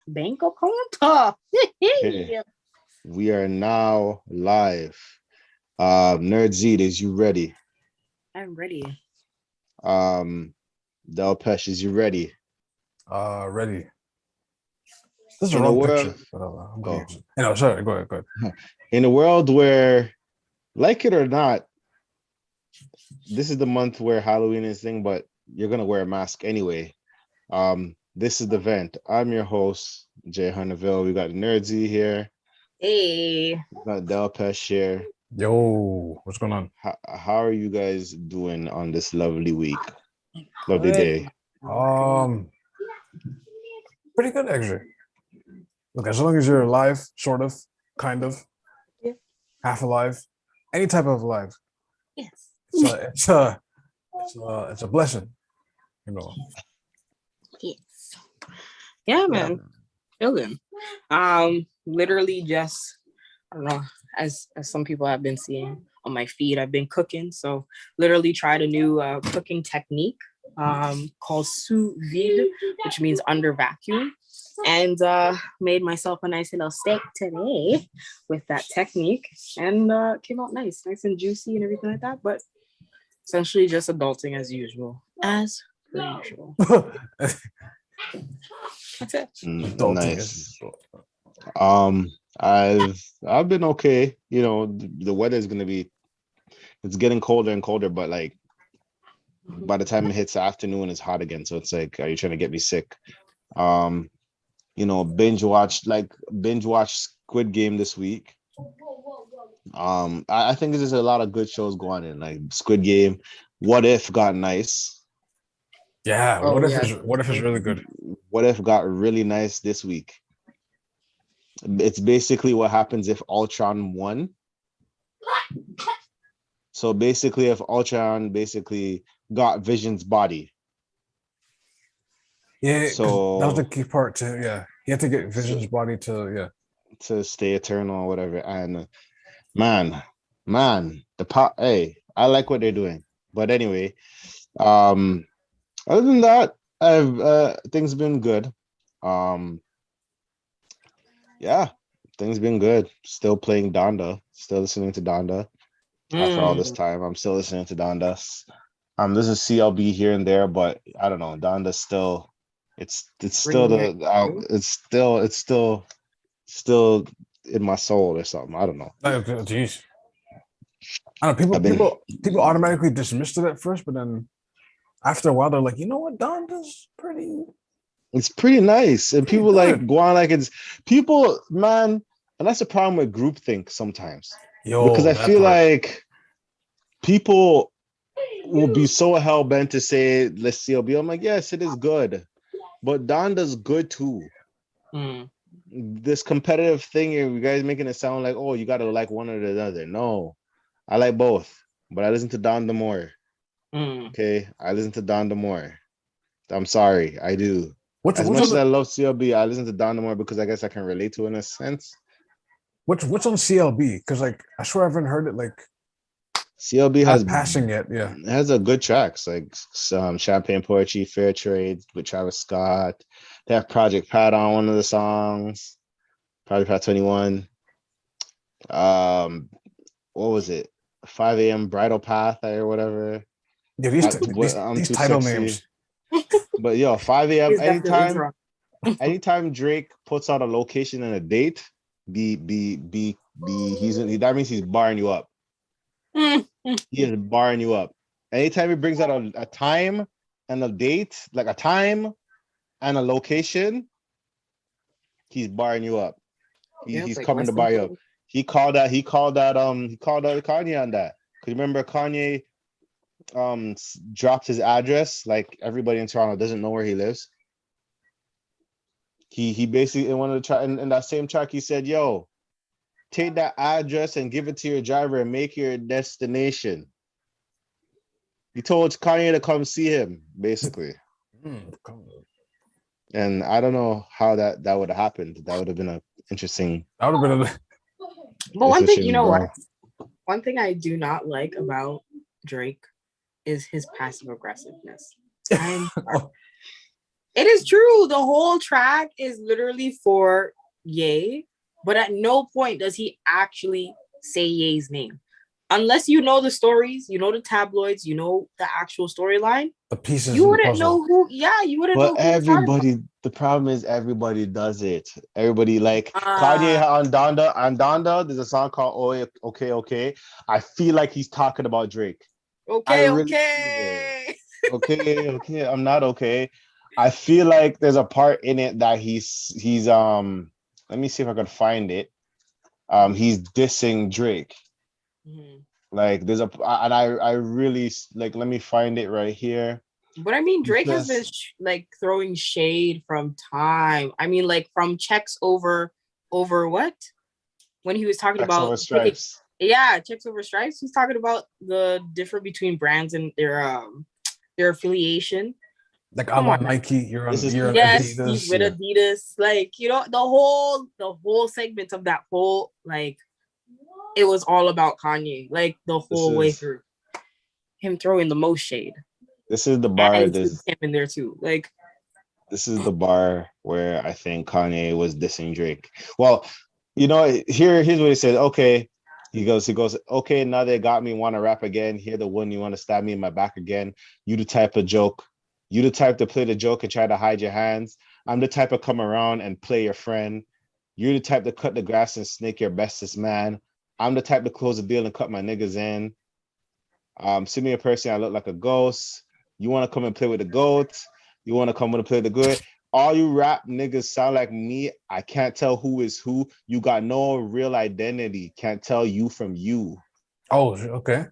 bank account. Okay. We are now live. Nerd Z, is you ready? I'm ready. Delpesh, is you ready? Ready. This is a In a wrong world, picture, but I'm gonna oh, use it. No, sorry, go ahead. in a world where, like it or not, this is the month where Halloween is thing, but you're gonna wear a mask anyway. This is the vent. I'm your host, Jay Hunneville. We got Nerd Z here. Hey. We got Delpesh here. Yo, what's going on? How are you guys doing on this lovely week? Lovely day. Pretty good actually. Look, as long as you're alive, sort of, kind of, Yeah. half alive, any type of alive, Yes. it's a blessing, you know. Yes. Yeah, man. Chilling. Literally just I don't know, as some people have been seeing on my feed, I've been cooking. So literally tried a new cooking technique called sous vide, which means under vacuum. And made myself a nice little steak today with that technique. And came out nice and juicy and everything like that. But essentially just adulting as usual. As per usual. That's it. Nice. I've been okay. You know, the weather's gonna be, it's getting colder and colder, but like by the time it hits the afternoon, it's hot again. So it's like, are you trying to get me sick? You know, binge watch Squid Game this week. I think there's a lot of good shows going in, like Squid Game. What If got nice. Yeah, what if it's really good? What If got really nice this week. It's basically what happens if Ultron won. So basically, if Ultron basically got Vision's body. Yeah, so that was the key part too. Yeah, he had to get Vision's body to stay eternal or whatever. And man, the pot. Hey, I like what they're doing. But anyway, other than that, I've things been good. Yeah, things been good. Still playing Donda. Still listening to Donda. After all this time, I'm still listening to Donda. This is CLB here and there, but I don't know. Donda's still, it's still still in my soul or something. I don't know. Jeez. I don't know. People automatically dismissed it at first, but then after a while, they're like, you know what, Donda's pretty. It's pretty nice, and people good. like go on like it's people, man, and that's the problem with groupthink sometimes. Because I feel like people will be so hell bent to say let's CLB. I'm like, yes, it is good, but Donda's good too. This competitive thing here, you guys making it sound like, oh, you gotta like one or the other. No, I like both, but I listen to Donda more. Okay, I listen to Donda more. I'm sorry, I do. As much as I love CLB, I listen to Donda more because I guess I can relate to it in a sense. What's on CLB? Because like I swear I haven't heard it like CLB has passing yet. Yeah, it has a good tracks like some Champagne Poetry, Fair Trade with Travis Scott. They have Project Pat on one of the songs. Project Pat 21. What was it? 5 a.m. Bridal Path or whatever. Yeah, these title names. But yo, 5 a.m. anytime Drake puts out a location and a date, that means he's barring you up. He is barring you up. Anytime he brings out a time and a date, like a time and a location, he's barring you up. He's coming to bar you up. He called out Kanye on that. Because remember Kanye dropped his address, like everybody in Toronto doesn't know where he lives. He basically in one of the track in that same track he said, yo, take that address and give it to your driver and make your destination. He told Kanye to come see him, basically. And I don't know how that would have happened. That would have been an interesting. That would have been But one thing, you know what? One thing I do not like about Drake is his passive aggressiveness. It is true. The whole track is literally for Ye, but at no point does he actually say Ye's name. Unless you know the stories, you know the tabloids, you know the actual storyline. The pieces You in the wouldn't puzzle. know who. Yeah, you wouldn't But know who was talking about. everybody, the problem is everybody does it. Everybody like Kanye on Donda. There's a song called "Oh Okay Okay." I feel like he's talking about Drake. Okay, Okay. I'm not okay. I feel like there's a part in it that he's let me see if I can find it. He's dissing Drake. Mm-hmm. Like there's and I really like, let me find it right here. But I mean, Drake has been like throwing shade from time. I mean, like from checks over what? When he was talking about over stripes. Checks over stripes. He's talking about the difference between brands and their affiliation. Like I'm on Nike, you're on Adidas. He's with Adidas. Like, you know, the whole segment of that whole, like, it was all about Kanye, like the whole way through. Him throwing the most shade. This is the bar. And him in there too. Like, this is the bar where I think Kanye was dissing Drake. Well, you know, here's what he said. Okay, he goes, okay, now they got me, want to rap again. Here the one, you want to stab me in my back again. You the type of joke. You the type to play the joke and try to hide your hands. I'm the type of come around and play your friend. You're the type to cut the grass and snake your bestest man. I'm the type to close the deal and cut my niggas in. See me in person, I look like a ghost. You want to come and play with the goats? You want to come and play the good? All you rap niggas sound like me. I can't tell who is who. You got no real identity. Can't tell you from you. Oh, okay.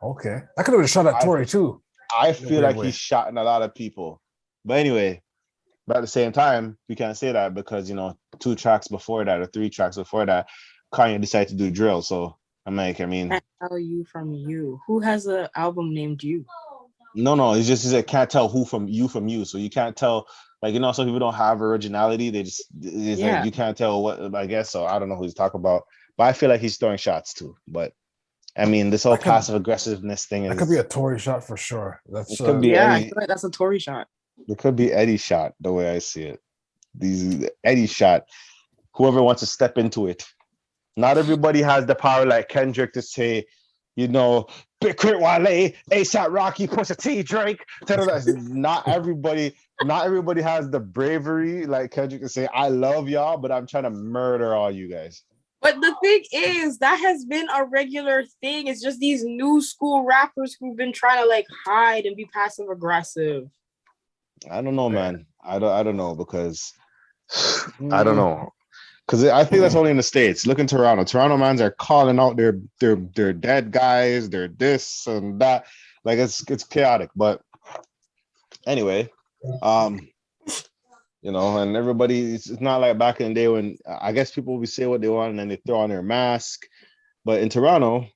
Okay. I could have been shot at Tory too. I feel like he's shotting a lot of people. But anyway, but at the same time, we can't say that because, you know, 2 tracks before that or 3 tracks before that, Kanye decided to do drill. So I'm like, I mean, can't tell you from you. Who has an album named You? No, it's just it can't tell who from you. So you can't tell, like, you know, some people don't have originality. Like you can't tell what, I guess. So I don't know who he's talking about, but I feel like he's throwing shots too. But I mean, this whole passive aggressiveness thing that could be a Tory shot for sure. That's it could be I feel like that's a Tory shot. It could be Eddie shot, the way I see it. These Eddie shot. Whoever wants to step into it. Not everybody has the power like Kendrick to say, you know, Big Crit Wale, ASAP Rocky, Pusha T, Drake. Not everybody has the bravery like Kendrick to say, I love y'all, but I'm trying to murder all you guys. But the thing is, that has been a regular thing. It's just these new school rappers who've been trying to like hide and be passive aggressive. I don't know, man. I don't know because I don't know. Because I think that's only in the States. Look in Toronto. Toronto mans are calling out their dead guys, their this and that. Like it's chaotic. But anyway, you know, and everybody, it's not like back in the day when I guess people would say what they want and then they throw on their mask. But in Toronto,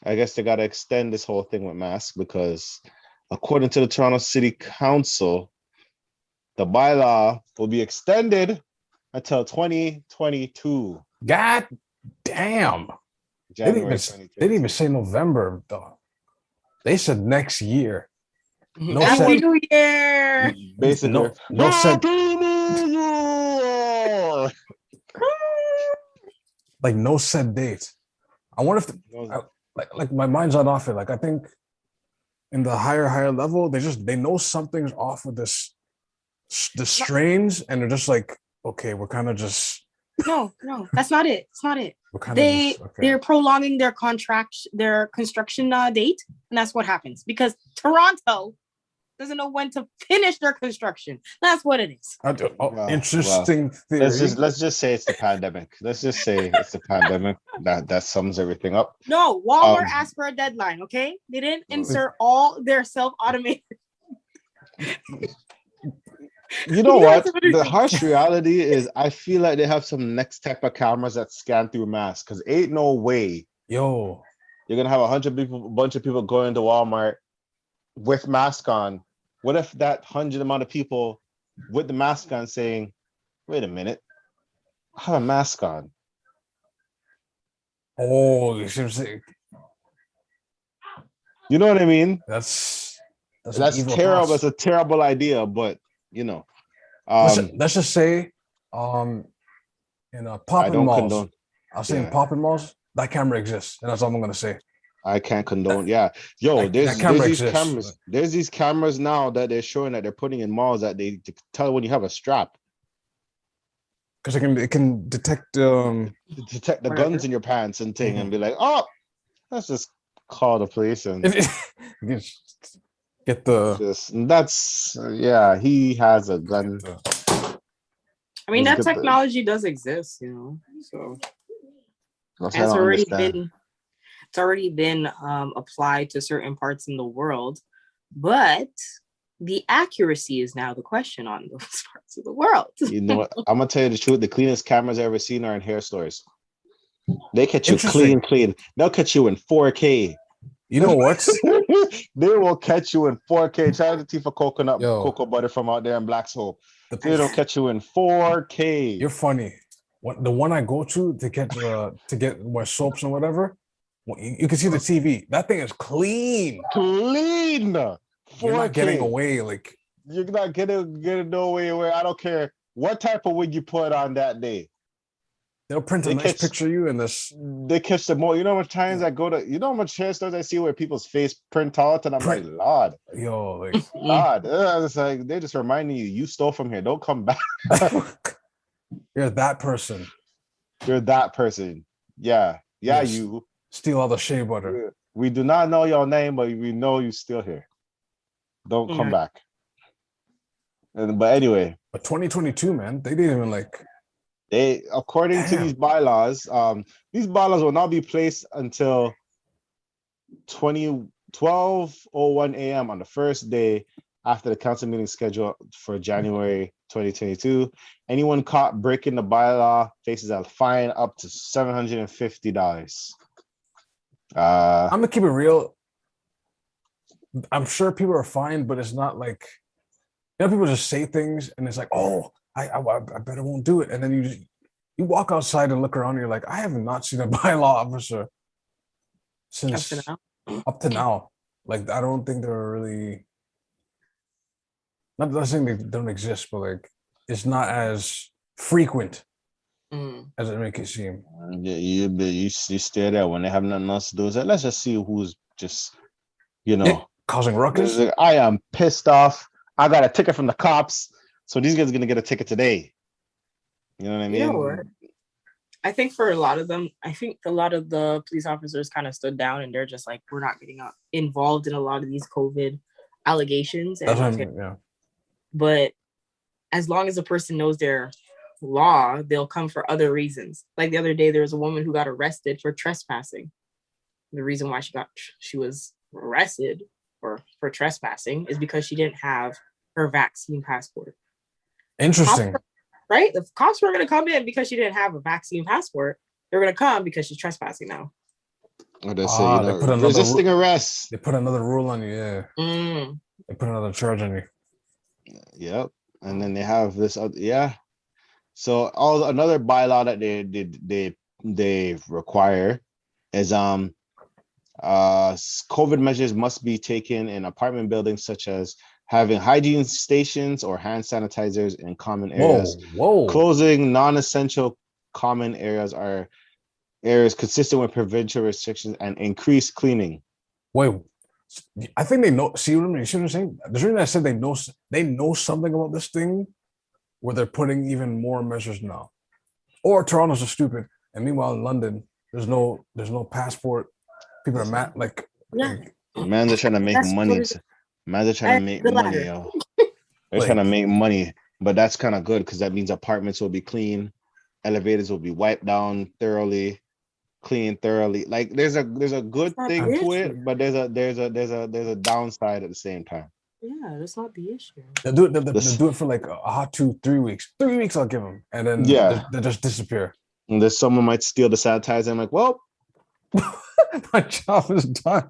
I guess they gotta extend this whole thing with masks because according to the Toronto City Council, the bylaw will be extended until 2022. God damn. They didn't even say November, though. They said next year. No Happy New Year. Basically, no said. Like no set date. I wonder if like my mind's not off it. Like I think in the higher level, they know something's off with the strains, and they're just like, okay, we're kind of just no, that's not it. It's not it. They're prolonging their construction date, and that's what happens because Toronto doesn't know when to finish their construction. That's what it is. Interesting theory. Let's just say it's the pandemic. Let's just say it's the pandemic. That sums everything up. No, Walmart asked for a deadline. Okay, they didn't insert all their self-automated. You know what? The harsh reality is I feel like they have some next type of cameras that scan through masks because ain't no way you're gonna have a bunch of people going to Walmart with mask on. What if that 100 amount of people with the mask on saying, wait a minute, I have a mask on. Oh, you should say. You know what I mean? That's That's terrible. That's a terrible idea, but you know. Let's just say, in popping malls. Condone. I was saying popping malls. That camera exists, and that's all I'm gonna say. I can't condone. There's these cameras. There's these cameras now that they're showing that they're putting in malls that they tell when you have a strap. Because it can detect the guns in your pants and thing, and be like, oh, let's just call the police and get the. He has a gun. I mean, that technology does exist, so it's already been applied to certain parts in the world, but the accuracy is now the question on those parts of the world. You know what? I'm gonna tell you the truth. The cleanest cameras I've ever seen are in hair stores. They catch you clean. They'll catch you in 4K. You know what? They will catch you in 4K. Shout out to Tifa cocoa butter from out there in Black's Hole. They don't catch you in 4K. You're funny. The one I go to get my soaps and whatever, you can see the TV. That thing is clean. Clean. 4K. You're not getting away. Like you're not getting no way where I don't care what type of wig you put on that day. They'll print a nice picture of you in this. They catch the more. You know how much times I go to. You know how much hair stores I see where people's face print out, and I'm like, Lord, Lord. It's like they just reminding you stole from here. Don't come back. You're that person. You're that person. Yeah. You steal all the shea butter. We do not know your name, but we know you still here. Don't come back. But anyway. But 2022, man, they didn't even like. They, according to these bylaws will not be placed until 12:01 a.m. on the first day after the council meeting scheduled for January 2022. Anyone caught breaking the bylaw faces a fine up to $750. I'm gonna keep it real. I'm sure people are fine, but it's not like, people just say things and it's like, oh, I better won't do it. And then you walk outside and look around and you're like, I have not seen a bylaw officer since up to now. Like, I don't think they're really, not saying they don't exist, but like, it's not as frequent as it makes it seem. You stay there when they have nothing else to do. It's like, let's just see who's just, causing ruckus. Like, I am pissed off. I got a ticket from the cops. So these guys are going to get a ticket today. You know what I mean? You know what? I think for a lot of them, a lot of the police officers kind of stood down and they're just like, we're not getting involved in a lot of these COVID allegations. That's what I mean, yeah. But as long as a person knows their law, they'll come for other reasons. Like the other day, there was a woman who got arrested for trespassing. The reason why she was arrested for trespassing is because she didn't have her vaccine passport. Interesting. Right? The cops weren't going to come in because she didn't have a vaccine passport. They're going to come because she's trespassing now. Or they say, they put resisting arrest. They put another rule on you, yeah. They put another charge on you. Yep. And then they have this, So another bylaw that they require is COVID measures must be taken in apartment buildings, such as having hygiene stations or hand sanitizers in common areas. Closing non-essential common areas are areas consistent with provincial restrictions and increased cleaning. Wait, I think they know. See what I'm saying? The reason I said they know something about this thing, where they're putting even more measures now. Or Toronto's just stupid, and meanwhile in London, there's no passport. People are Man, they're trying to make money. Man, they're trying to make money, yo. They're trying to make money, but that's kind of good because that means apartments will be clean, elevators will be wiped down thoroughly, cleaned thoroughly. Like there's a good thing to it, but there's a downside at the same time. Yeah, that's not the issue. They'll do it for like a hot 2-3 weeks. 3 weeks I'll give them, and then they just disappear. And there's someone might steal the sanitizer. I'm like, well, my job is done.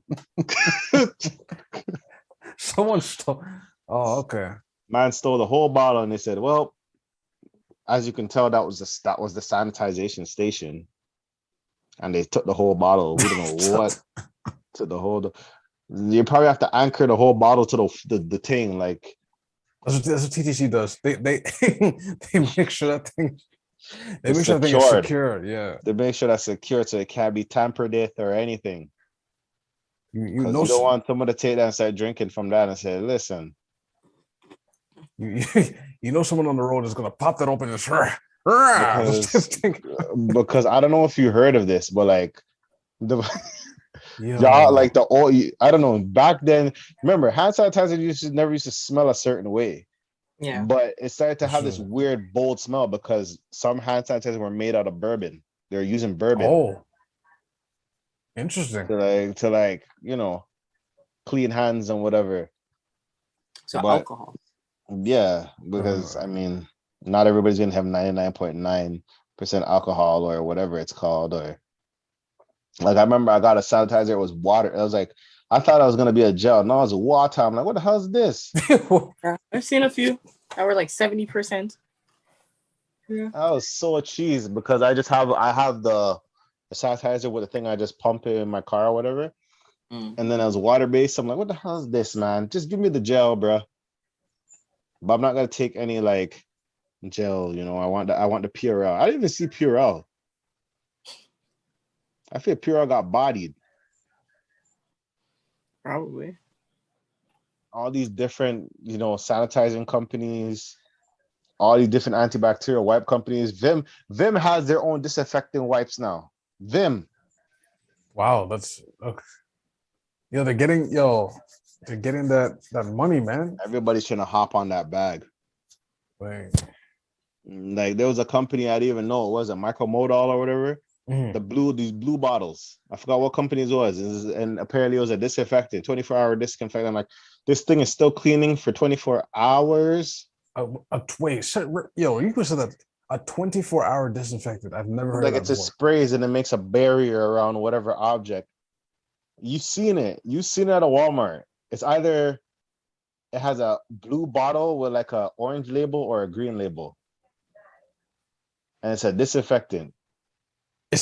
Someone stole. Oh, okay. Man stole the whole bottle, and they said, "Well, as you can tell, that was the sanitization station." And they took the whole bottle. We don't know what. Took the whole. You probably have to anchor the whole bottle to the thing. Like that's what TTC does. They they make sure that thing is secure. Yeah. They make sure that's secure so it can't be tampered with or anything. You Because know, you don't want someone to take that and start drinking from that and say, listen. You know someone on the road is gonna pop that open and because I don't know if you heard of this, but like y'all like the old, I don't know, back then, remember hand sanitizer never used to smell a certain way. Yeah. But it started to have this weird bold smell because some hand sanitizers were made out of bourbon. They're using bourbon. Oh. Interesting. To like, you know, clean hands and whatever. So alcohol. Yeah, because I mean, not everybody's gonna have 99.9% alcohol or whatever it's called. Or like I remember I got a sanitizer, it was water. I was like, I thought I was gonna be a gel. No, it was water. I'm like, what the hell is this? I've seen a few that were like 70%. Yeah. I was so cheese because I have the sanitizer with the thing I just pump it in my car or whatever. And then I was water based. I'm like, what the hell is this, man? Just give me the gel, bro. But I'm not gonna take any like gel, you know. I want the Purell. I didn't even see Purell. I feel Purell got bodied. Probably. All these different, you know, sanitizing companies, all these different antibacterial wipe companies. Vim has their own disinfecting wipes now. Vim. Wow, that's okay. They're getting that money, man. Everybody's trying to hop on that bag. Right. Like there was a company I didn't even know it was a Micromodal or whatever. These blue bottles. I forgot what company it was. And apparently it was a disinfectant, 24-hour disinfectant. I'm like, this thing is still cleaning for 24 hours. Wait, you could say that a 24-hour disinfectant. I've never heard like of that it's before. a sprays and it makes a barrier around whatever object. You've seen it at a Walmart. It's either it has a blue bottle with like a orange label or a green label. And it's a disinfectant.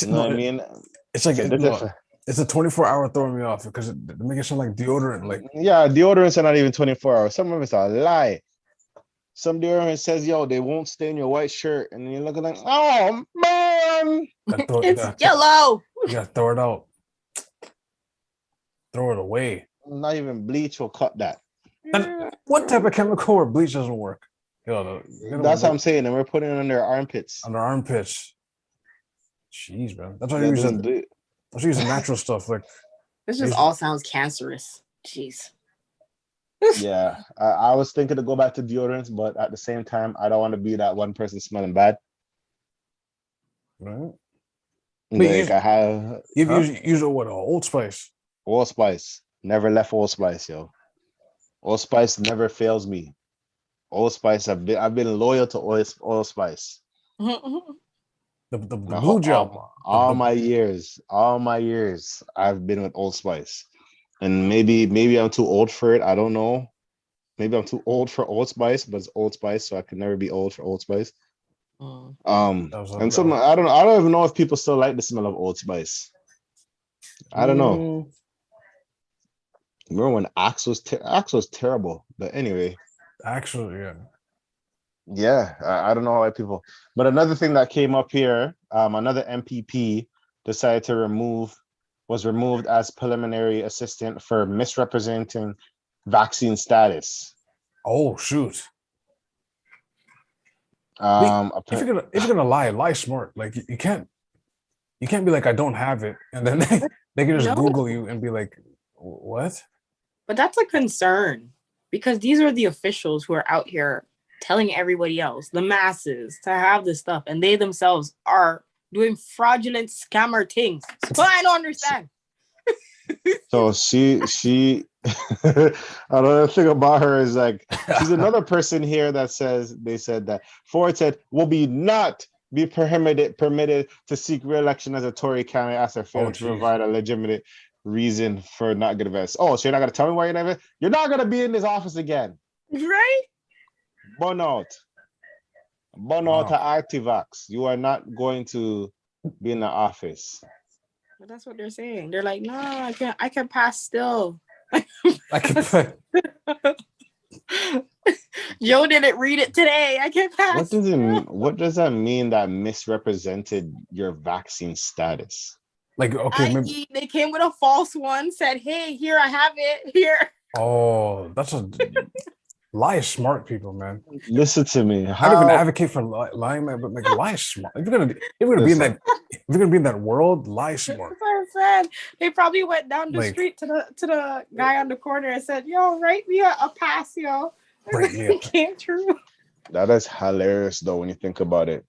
You know what I mean? It's like it's a 24-hour throwing me off because it makes it sound like deodorant. Like deodorants are not even 24 hours. Some of it's a lie. Some deodorant says, yo, they won't stain your white shirt. And you're looking like, oh man. It's yellow. You gotta throw it out. Throw it away. Not even bleach will cut that. And what type of chemical or bleach doesn't work? That's what I'm saying. And we're putting it on their armpits. On their armpits. Jeez, man. That's why you use natural stuff. Like this just all sounds cancerous. Jeez. Yeah, I was thinking to go back to deodorants, but at the same time, I don't want to be that one person smelling bad. Right. Like you've used what? Old Spice. Old Spice. Never left Old Spice, yo. Old Spice never fails me. Old Spice, I've been loyal to Old Spice. The blue gel. All my years, I've been with Old Spice. And maybe I'm too old for it. I don't know. Maybe I'm too old for Old Spice, but it's Old Spice, so I can never be old for Old Spice. And some I don't even know if people still like the smell of Old Spice. I don't know. Remember when Axe was terrible, but anyway. Actually, yeah. I don't know why people. But another thing that came up here, another MPP decided to was removed as preliminary assistant for misrepresenting vaccine status. Oh shoot! If you're gonna lie smart. Like you can't be like I don't have it, and then they can just Google you and be like, what? But that's a concern because these are the officials who are out here telling everybody else, the masses, to have this stuff, and they themselves are doing fraudulent scammer things. So I don't understand. So she another thing about her is like she's another person here that they said that Ford said will not be permitted to seek re-election as a Tory candidate after failing to provide a legitimate reason for not getting vested. Oh, so you're not gonna tell me why you're not? You're not gonna be in this office again, right? Burnout to Activax. You are not going to be in the office. But that's what they're saying. They're like, no, I can pass still. I can. Joe didn't read it today. I can't pass. What does that mean that misrepresented your vaccine status? Like, okay, maybe they came with a false one, said, hey, here, I have it. Here. Oh, that's a lie is smart, people, man. Listen to me. I don't even advocate for lying, man, but like lie is smart. If you're gonna be in that world, lie smart. That's what I said. They probably went down the street to the guy on the corner and said, yo, write me a pass, yo. It came true. That is hilarious though when you think about it.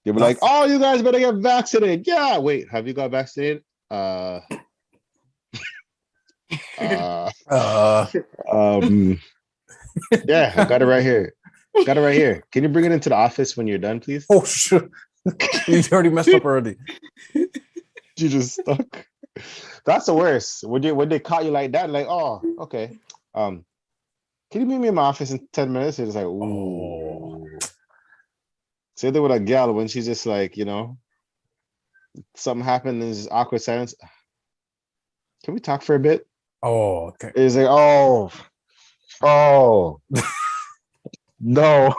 They were like, oh, you guys better get vaccinated. Yeah, wait, have you got vaccinated? Yeah, I got it right here. Can you bring it into the office when you're done, please? Oh, sure. You already messed up already. You just stuck. That's the worst. When they caught you like that, like, oh, okay. Can you meet me in my office in 10 minutes? It's like, ooh. Say that with a gal when she's just like, something happened and there's awkward silence. Can we talk for a bit? Oh, okay. It's like, oh, no,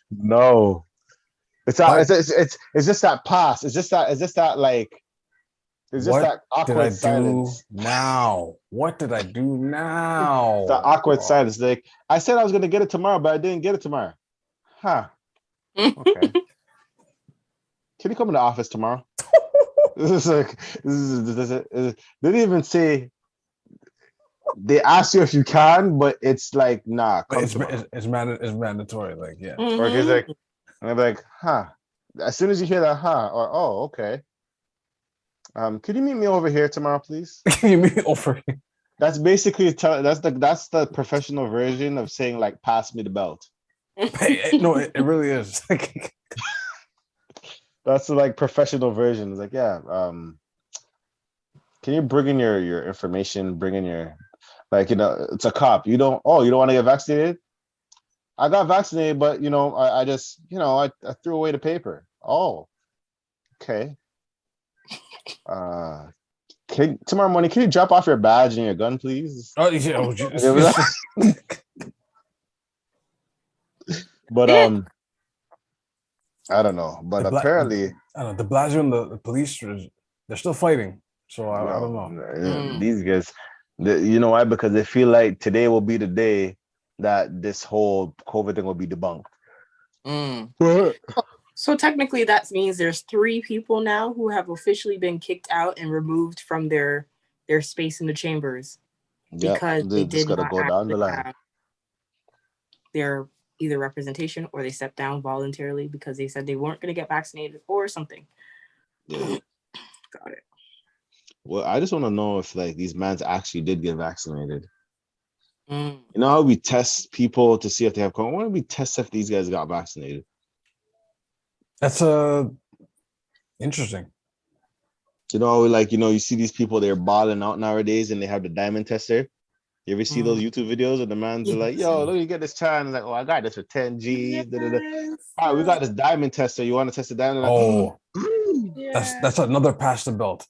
no. It's just that pause. It's just that awkward silence. Now, what did I do now? The awkward silence. Like, I said I was gonna get it tomorrow, but I didn't get it tomorrow. Huh. Okay. Can you come in the office tomorrow? They didn't even say. They ask you if you can, but it's like, nah. It's mandatory. Like, yeah. Or it's like, and I'm like, huh. As soon as you hear that, huh, or oh, okay. Could you meet me over here tomorrow, please? You meet me over here. That's basically that's the professional version of saying like, pass me the belt. No, it really is. That's the like professional version. It's like, yeah. Can you bring in your information? Bring in your it's a cop. You don't want to get vaccinated? I got vaccinated, but I just I threw away the paper. Oh, okay. Tomorrow morning, can you drop off your badge and your gun, please? Oh yeah. But I don't know. But apparently, I don't know. De Blasio and the police, they're still fighting. So I don't know. These guys, you know why? Because they feel like today will be the day that this whole COVID thing will be debunked. So technically, that means there's 3 people now who have officially been kicked out and removed from their space in the chambers because they did not go down the line. Their either representation or they stepped down voluntarily because they said they weren't going to get vaccinated or something. Yeah. Got it. Well, I just want to know if like these mans actually did get vaccinated. You know how we test people to see if they have COVID? Why don't we test if these guys got vaccinated? That's interesting. You see these people, they're balling out nowadays and they have the diamond tester. You ever see those YouTube videos of the man's like, yo, look, you get this chance. Like, oh, I got this for 10 G's. All right, we got this diamond tester. You want to test the diamond? That's another pass the belt.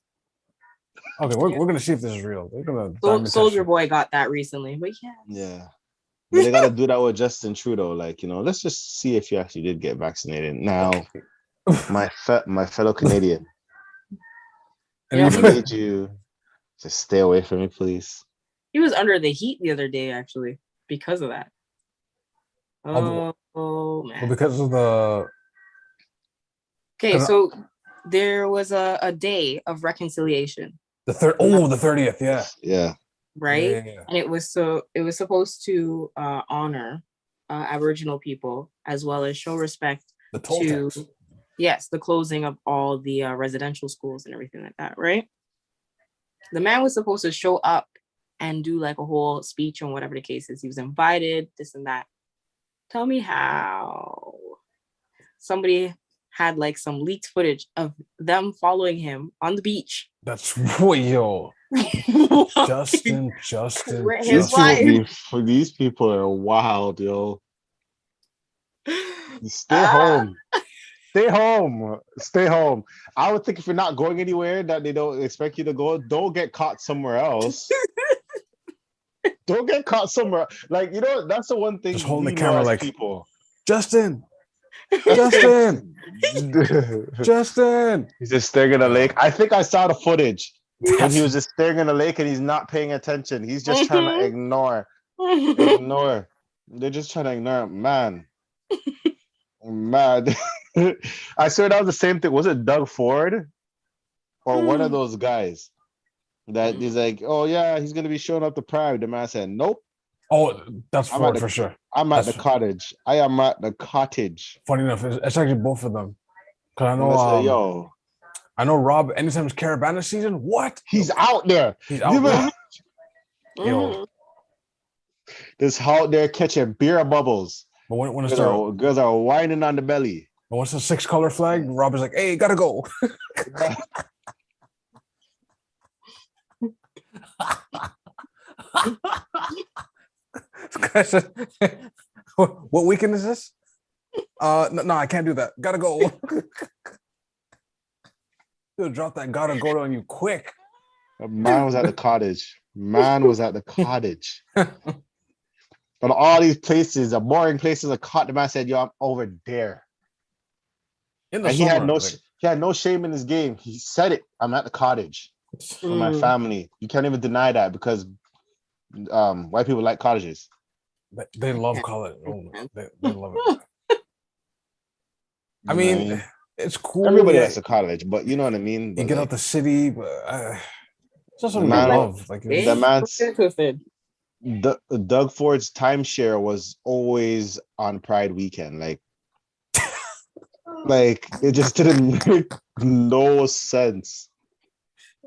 Okay, we're gonna see if this is real. We're gonna Soldier Boy got that recently, but yeah. But they gotta do that with Justin Trudeau. Like, let's just see if you actually did get vaccinated. Now, my fellow Canadian, I need you to stay away from me, please. He was under the heat the other day, actually, because of that. Oh man! Well, because of the. Okay, so there was a day of reconciliation. The 30th, yeah. Yeah. Right, yeah. And it was supposed to honor Aboriginal people as well as show respect to the closing of all the residential schools and everything like that. Right. The man was supposed to show up and do like a whole speech on whatever the case is. He was invited, this and that. Tell me how somebody had like some leaked footage of them following him on the beach. That's yo. Justin. These people are wild, yo. Stay home. Stay home. I would think if you're not going anywhere that they don't expect you to go, don't get caught somewhere else. Don't get caught somewhere. Like, that's the one thing Just holding we the camera know as like people. Justin. Justin. Justin. He's just staring at the lake. I think I saw the footage when he was That's just staring at the lake and he's not paying attention. He's just trying to ignore. Ignore. They're just trying to ignore him. Man. I swear that was the same thing. Was it Doug Ford or one of those guys that is like, oh yeah, he's gonna be showing up to Pride? The man said, nope. Oh, that's Ford for sure. I'm at the cottage. I am at the cottage. Funny enough, it's actually both of them. Cause I know, yo, I know Rob. Anytime it's Caravana season, what? He's out there. He's out there. Yo, this out there catching beer bubbles. But when it's girls are whining on the belly. But once the 6-color flag, Rob is like, "Hey, gotta go." What weekend is this? No, I can't do that. Gotta go. He'll drop that gotta go on you quick. Man was at the cottage. But all these places, the boring places, the man said, "Yo, I'm over there." In the and summer, he had no shame in his game. He said it. I'm at the cottage with my family. You can't even deny that because white people like cottages. They love college. They love it. I mean, it's cool. Everybody likes a cottage, but you know what I mean. You get out the city, but it's also love. Like the man's Doug Ford's timeshare was always on Pride weekend. Like it just didn't make no sense.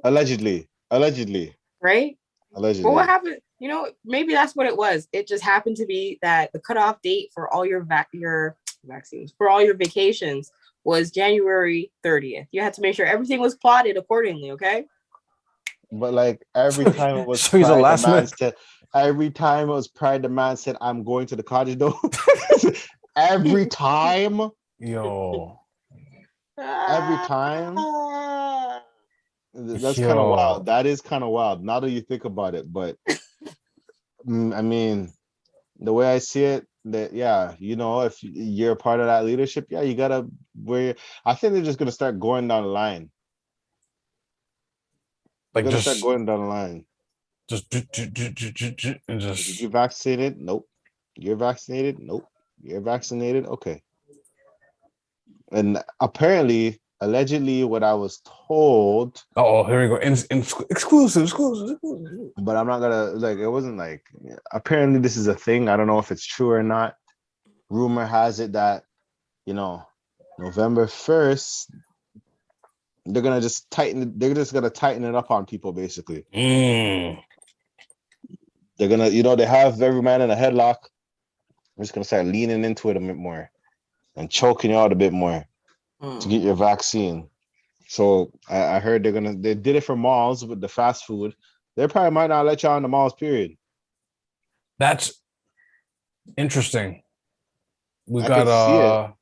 Allegedly, right? Allegedly. Well, what happened? Maybe that's what it was. It just happened to be that the cutoff date for all your vaccines, for all your vacations, was January 30th. You had to make sure everything was plotted accordingly, okay? But like every time it was so he's a last minute. Every time it was Pride, the man said, "I'm going to the cottage." Though every time, yo, every time. That's kind of wild. That is kind of wild. Now that you think about it, but I mean, the way I see it, that if you're a part of that leadership, you gotta I think they're just gonna start going down the line. Like just start going down the line. And just you vaccinated? Nope. You're vaccinated? Nope. You're vaccinated? Okay. And apparently, allegedly, what I was told. Oh, here we go. Exclusive. But I'm not gonna it wasn't apparently this is a thing. I don't know if it's true or not. Rumor has it that, November 1st, they're gonna just tighten it up on people, basically. They're gonna, they have every man in a headlock. We're just gonna start leaning into it a bit more and choking you out a bit more to get your vaccine. So I heard they did it for malls with the fast food. They probably might not let you on the malls, period. That's interesting. We got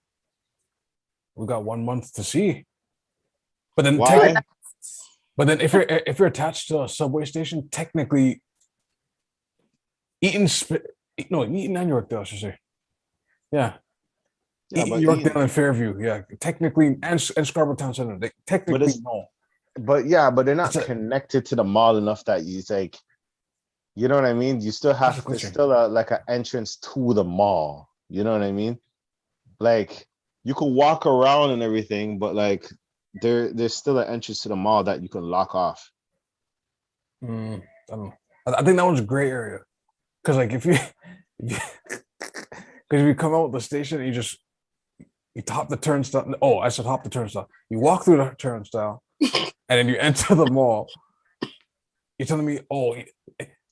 1 month to see. But then if you're attached to a subway station, technically Eaton and Yorkdale, I should say. Yeah. Yorkdale and Fairview, technically, and Scarborough Town Center, they technically no. But they're not connected to the mall enough that you you know what I mean? You still have there's still an entrance to the mall. You know what I mean? Like you could walk around and everything, but there's still an entrance to the mall that you can lock off. I don't know. I think that one's a gray area. Because if you come out with the station and you top the turnstile. Oh, I said hop the turnstile. You walk through the turnstile and then you enter the mall. You're telling me,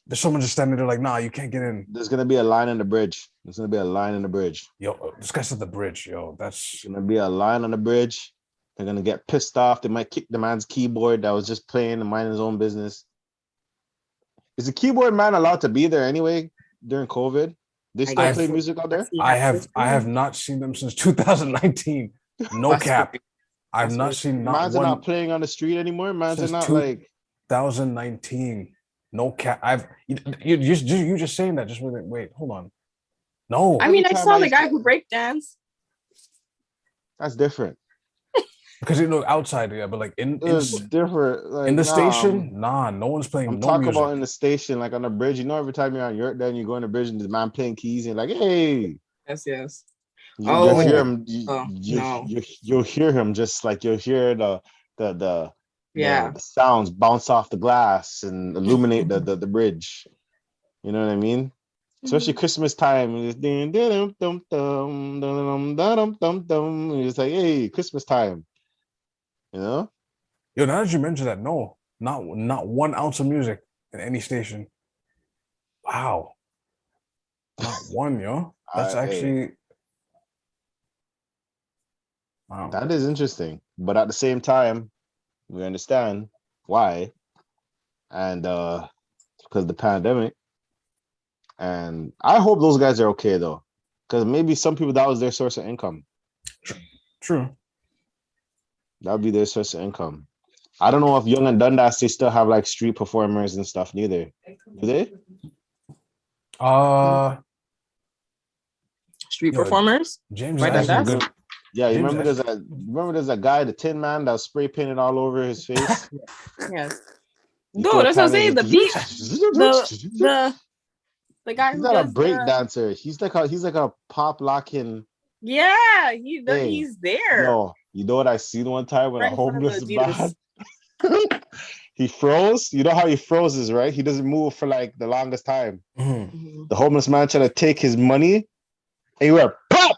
there's someone just standing there like, nah, you can't get in. There's gonna be a line in the bridge. Yo, this guy said the bridge. Yo, that's gonna be a line on the bridge. They're gonna get pissed off. They might kick the man's keyboard that was just playing and minding his own business. Is the keyboard man allowed to be there anyway during COVID? They still play music out there? I have not seen them since 2019. No cap. I've not seen Man's not playing on the street anymore. Man's not 2019. No cat. You just saying that. Just wait. Hold on. No. I mean, I saw the guy who break dance. That's different. Because outside, yeah, but like it's different. Like, in the station, no one's playing. I'm no talking music. about in the station, like on the bridge. You know, every time you're on your then you go on the bridge and the man playing keys and like, hey. Yes. You'll hear him. You'll hear him just like you'll hear the sounds bounce off the glass and illuminate the bridge. You know what I mean? Especially Christmas time. It's like, hey, Christmas time. You know? Yo, now that you mention that, no, not 1 ounce of music in any station. Wow. Not one, yo. That's actually wow. That is interesting. But at the same time, we understand why. And because the pandemic. And I hope those guys are okay though. Because maybe some people that was their source of income. True. That would be their source of income. I don't know if Young and Dundas they still have like street performers and stuff neither. Do they? Street performers? James right, good. Yeah, you remember there's a guy, the Tin Man, that was spray painted all over his face. Yes. No, that's what I'm saying. The guy he's who not does a break dancer. He's like a pop locking. Yeah, he's there. No, you know what I seen one time when a homeless man he froze. You know how he froze, right? He doesn't move for like the longest time. Mm-hmm. The homeless man tried to take his money, and he went pop.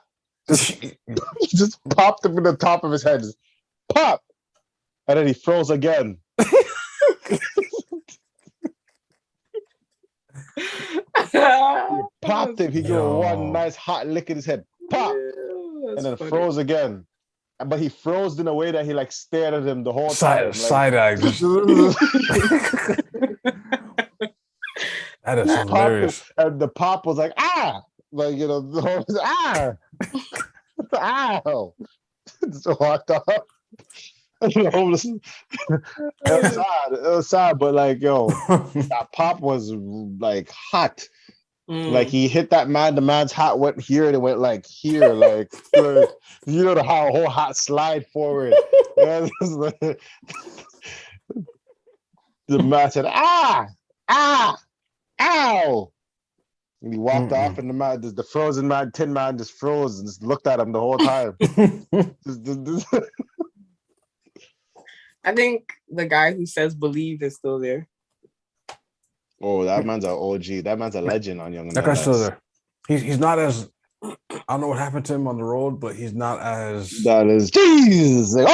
Just popped him in the top of his head. Just pop, and then he froze again. He popped him. He gave one nice hot lick in his head. Pop, and then froze again. But he froze in a way that he like stared at him the whole time. Side eye. That is hilarious. And the pop was like, ah, like the whole ow. So walked off. Homeless. It was sad, but like that pop was like hot. Like he hit that man, the man's hat went here and it went like here, like how a whole hat slide forward. The man said, ow. And he walked off, and the frozen man, Tin Man, just froze and just looked at him the whole time. I think the guy who says believe is still there. Oh, that man's an OG. That man's a legend on Young and That guy's still there. He's not as I don't know what happened to him on the road, but he's not as Jesus. Like,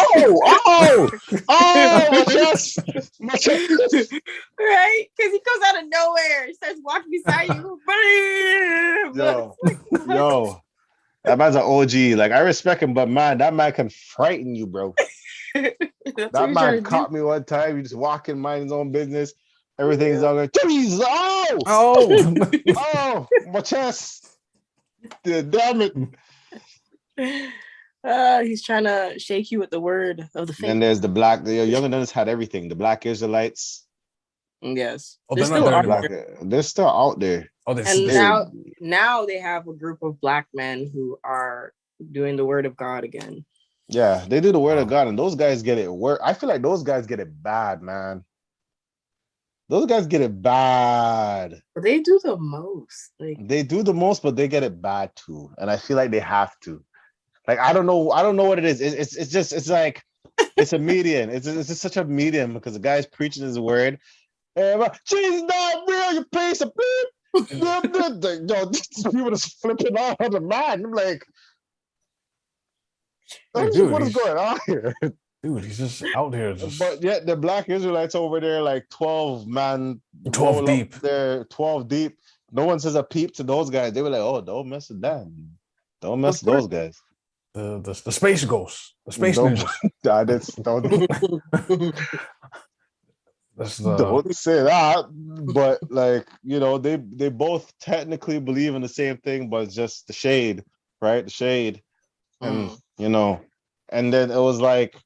my chest. Right? Because he comes out of nowhere. He starts walking beside you. Yo. That man's an OG. Like, I respect him, but man, that man can frighten you, bro. That man caught me one time. He just walking, mind his own business. Everything's all like, Jesus, my chest. Damn it. He's trying to shake you with the word of the faith. And there's the black, Young and Dundas had everything. The Black Israelites. Yes. They're still out there. They're still out there. Now they have a group of black men who are doing the word of God again. Yeah, they do the word of God, and those guys get it work. I feel like those guys get it bad, man. Those guys get it bad. But they do the most. They do the most, but they get it bad too. And I feel like they have to. Like, I don't know what it is. It's like it's a medium. It's just such a medium because the guy's preaching his word. Jesus not real, you piece of beep. People just flipping off the man. I'm like, dude, what is going on here? Dude, he's just out here. But yet the Black Israelites over there, like 12 deep. They're 12 deep. No one says a peep to those guys. They were like, oh, don't mess with them. Don't mess with those guys. The space ghosts. The space ninjas. Don't say that. But like, they both technically believe in the same thing, but it's just the shade, right? The shade. And and then it was like,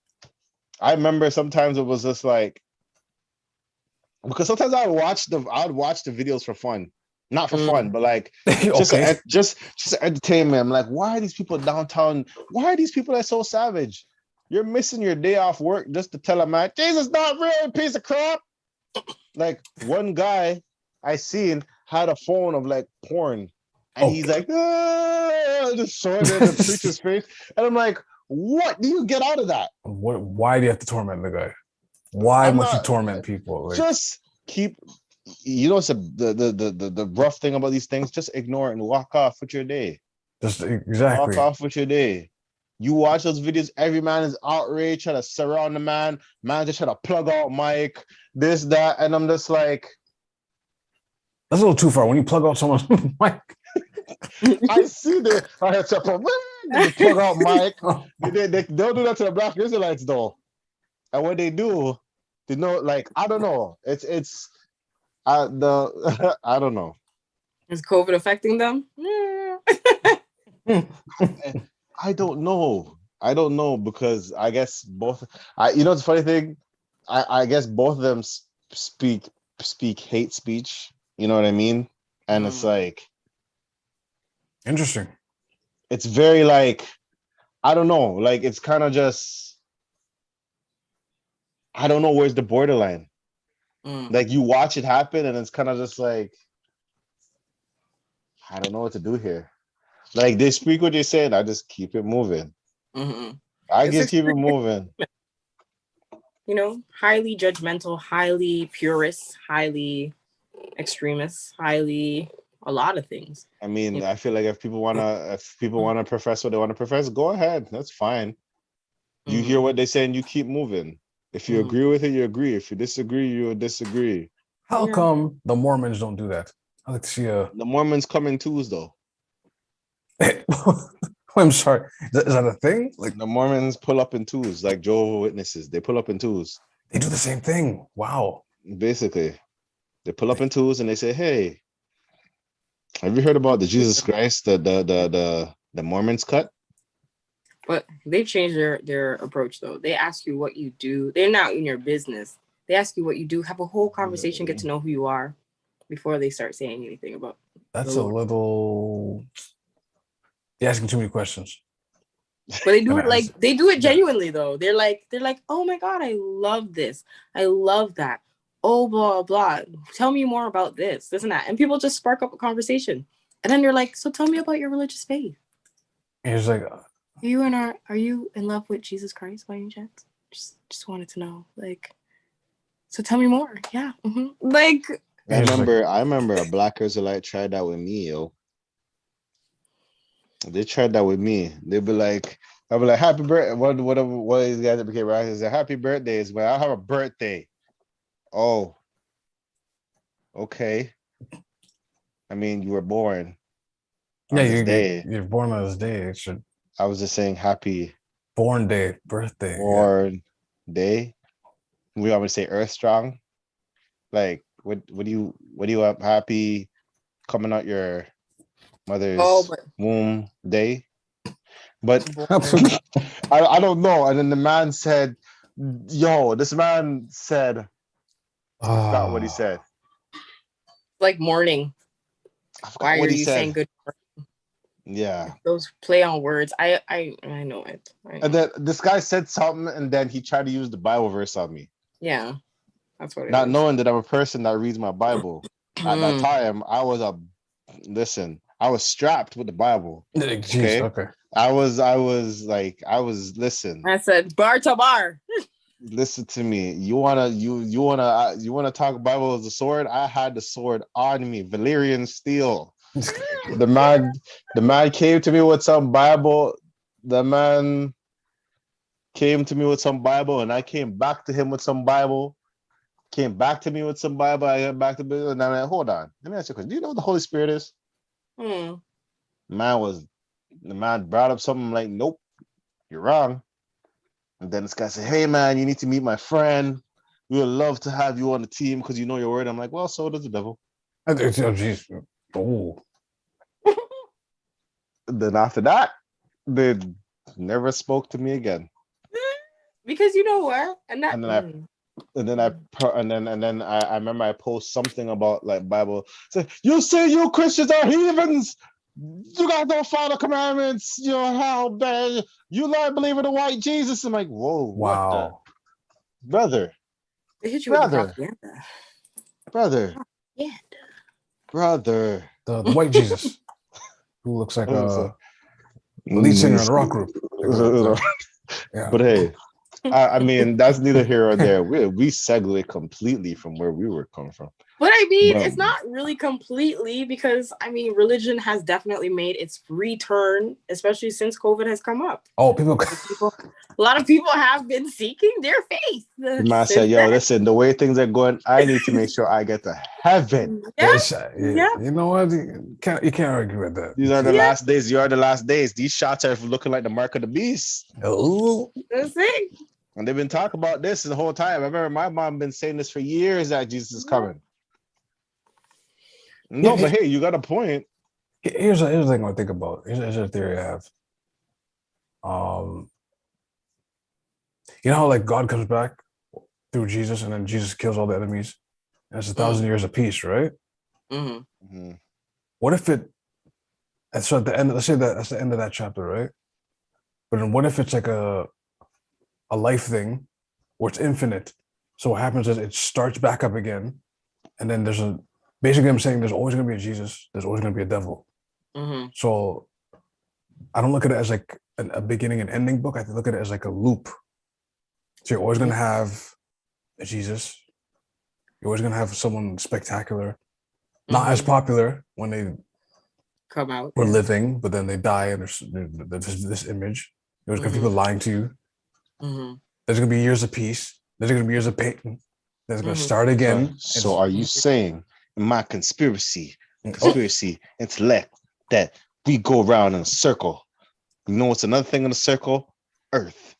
I remember sometimes it was just like, because sometimes I would watch the videos for fun. Not for fun, but like Okay. just entertainment. I'm like, why are these people downtown? Why are these people that so savage? You're missing your day off work just to tell a man, Jesus not real, piece of crap. Like one guy I seen had a phone of like porn, and he's like, just showing it in the preacher's face, and I'm like, what do you get out of that? Why do you have to torment the guy? Why must you torment people? Like, just keep. You know, it's the rough thing about these things. Just ignore it and walk off with your day. Just exactly. Walk off with your day. You watch those videos, every man is outraged, trying to surround the man. Man just trying to plug out mic, this, that. And I'm just like, that's a little too far. When you plug out someone's mic. I see the plug out mic. They don't do that to the Black Israelites though. And when they do, they know, like, I don't know. It's I don't know. Is COVID affecting them? I don't know. I don't know because I guess both. You know, the funny thing. I guess both of them speak hate speech. You know what I mean? And it's like interesting. It's very like, I don't know. Like it's kind of just, I don't know where's the borderline. Like you watch it happen, and it's kind of just like, I don't know what to do here. Like they speak what they said, I just keep it moving. I just keep it moving. You know, highly judgmental, highly purist, highly extremist, highly a lot of things. I mean, I feel like if people wanna profess what they want to profess, go ahead. That's fine. You hear what they say and you keep moving. If you agree with it, you agree. If you disagree, you disagree. How come the Mormons don't do that? I like to see the Mormons come in twos though. I'm sorry. Is that a thing? Like the Mormons pull up in twos, like Jehovah's Witnesses. They pull up in twos. They do the same thing. Wow. Basically, they pull up in twos and they say, "Hey, have you heard about the Jesus Christ, the Mormons cut?" But they've changed their approach though. They ask you what you do. They're not in your business. They ask you what you do. Have a whole conversation. Get to know who you are before they start saying anything about. That's a little. You're asking too many questions. But they do it they do it genuinely though. They're like, oh my God, I love this. I love that. Oh, blah, blah. Tell me more about this and that. And people just spark up a conversation. And then they're like, so tell me about your religious faith. And he's like, are you in love with Jesus Christ by any chance? Just wanted to know. Like, so tell me more. Yeah. Like I remember a Black Israelite tried that with me, yo. They tried that with me. They'd be like, I'd be like, happy birthday. What these guys that became right? They said, happy birthdays, man. I have a birthday. Oh, okay. I mean, you were born. You're born on this day. I was just saying happy born day, birthday. Born day. We always say Earth Strong. Like, what do you have happy coming out your mother's womb day? But I don't know. And then the man said, yo, this man said, I forgot what he said. Like morning. Why are you saying good morning? Yeah. Those play on words. I know it. And then this guy said something, and then he tried to use the Bible verse on me. Yeah. That's what it Not is. knowing that I'm a person that reads my Bible. At that time, I was strapped with the Bible. Okay. I was listen. I said bar to bar. Listen to me. You wanna talk Bible as a sword? I had the sword on me, Valyrian steel. The man came to me with some Bible. The man came to me with some Bible, and I came back to him with some Bible. Came back to me with some Bible. I got back to me, and I'm like, hold on. Let me ask you a question. Do you know what the Holy Spirit is? The man brought up something like, nope, you're wrong. And then this guy said, hey man, you need to meet my friend. We would love to have you on the team because you know your word. I'm like, well, so does the devil. Oh, geez. Oh. Then after that, they never spoke to me again. Because you know what? And then I remember I post something about like Bible. Say, you say you Christians are heathens. You guys don't follow the commandments. You know how bad you like believe in the white Jesus. I'm like, whoa, what the brother? They hit you with the propaganda. Brother. Yeah. Brother. The white Jesus, who looks like a lead singer in a rock group. Yeah. But hey, I mean, that's neither here or there. We segue completely from where we were coming from. But I mean, it's not really completely because, I mean, religion has definitely made its return, especially since COVID has come up. Oh, a lot of people have been seeking their faith. The man said, yo, listen, the way things are going, I need to make sure I get to heaven. Yeah. You know what? You can't argue with that. These are the last days. You are the last days. These shots are looking like the mark of the beast. Oh. That's it. And they've been talking about this the whole time. I remember my mom been saying this for years that Jesus is coming. No, but hey, you got a point. Here's the thing I think about. Here's a theory I have. You know how like God comes back through Jesus and then Jesus kills all the enemies and it's 1,000 years of peace, right? Mm-hmm. What if it, and so at the end, let's say that's the end of that chapter, right? But then what if it's like a life thing where it's infinite? So what happens is it starts back up again and then basically I'm saying there's always going to be a Jesus, there's always going to be a devil. Mm-hmm. So I don't look at it as like a beginning and ending book. I look at it as like a loop. So you're always going to have a Jesus. You're always going to have someone spectacular, not as popular when they come out. Were living, but then they die and there's this image. There's going to be people lying to you. Mm-hmm. There's going to be years of peace. There's going to be years of pain. There's going to start again. So are you saying in my conspiracy intellect that we go around in a circle? You know what's another thing in a circle? Earth.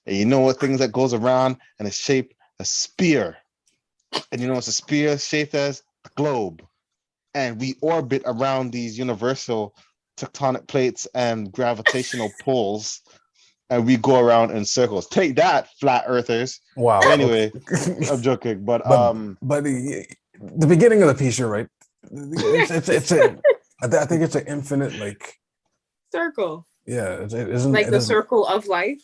And you know what things that goes around and it's shaped a spear. And you know what's a spear shaped as? A globe. And we orbit around these universal tectonic plates and gravitational pulls. And we go around in circles. Take that, flat earthers. Wow. Anyway, I'm joking. But the beginning of the piece, you're right. I think it's an infinite like circle. Yeah, it isn't like the circle of life.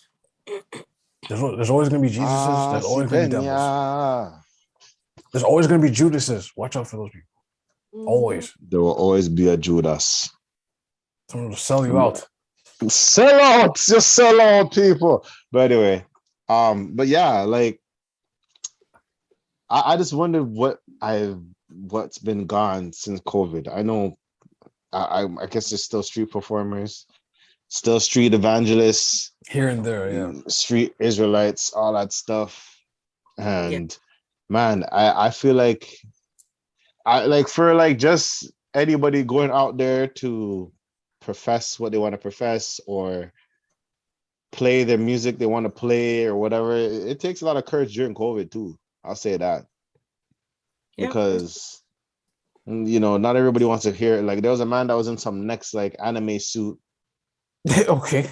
There's always going to be Jesuses. There's always going to be devils. There's always going to be Judases. Watch out for those people. Always. There will always be a Judas. Someone will sell you out. Sell out. Just sell out, people. But anyway, but yeah, like I just wondered what's been gone since COVID. I know I guess there's still street performers. Still street evangelists here and there, yeah. Street Israelites, all that stuff. And man, I feel like for just anybody going out there to profess what they want to profess or play their music they want to play or whatever, it takes a lot of courage during COVID too. I'll say that. Because not everybody wants to hear it. Like there was a man that was in some next like anime suit. Okay.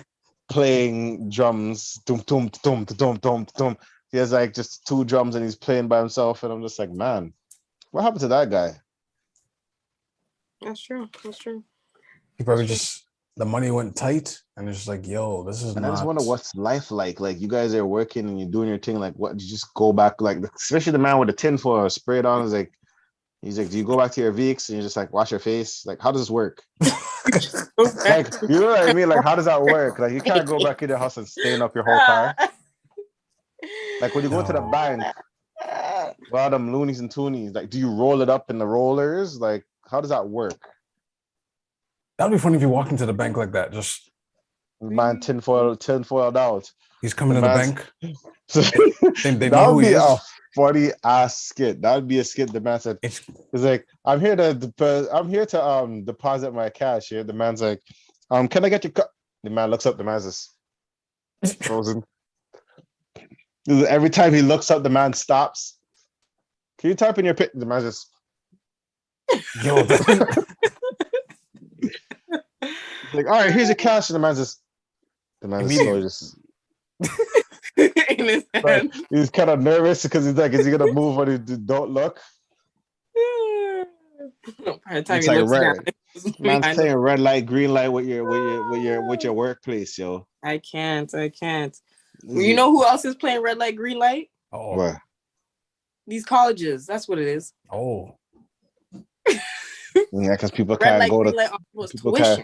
Playing drums, dum dum dum dum dum dum. He has like just 2 drums and he's playing by himself, and I'm just like, man, what happened to that guy? That's true. He probably the money went tight, and it's just like, yo, this is. And I just wonder what's life like. Like you guys are working and you're doing your thing. Like, what? You just go back, like especially the man with the tinfoil sprayed on. He's like, do you go back to your Vicks and you just like wash your face? Like, how does this work? Like, you know what I mean? Like, how does that work? Like, you can't go back in your house and stain up your whole car. Like, when you go to the bank, all them loonies and toonies, like, do you roll it up in the rollers? Like, how does that work? That'd be funny if you walk into the bank like that. Just man, tinfoiled out. He's coming to the bank. They that know would who he be is. a funny ass skit. That would be a skit. The man said, "It's like I'm here to deposit my cash here." The man's like, "Can I get your cut?" The man looks up. The man's just frozen. Every time he looks up, the man stops. Can you type in your pic? The man's just. Yo, like, all right, here's your cash, and the man's just slowly just. in his Like, hand. he's kind of nervous because he's like, is he gonna move when he don't look? By the time It's he like looks down, man's behind him. playing red light, green light with your workplace, yo. I can't. Well, you know who else is playing red light, green light? Oh, What? These colleges. That's what it is. oh, Yeah, because people Red can't light, go green to light was tuition.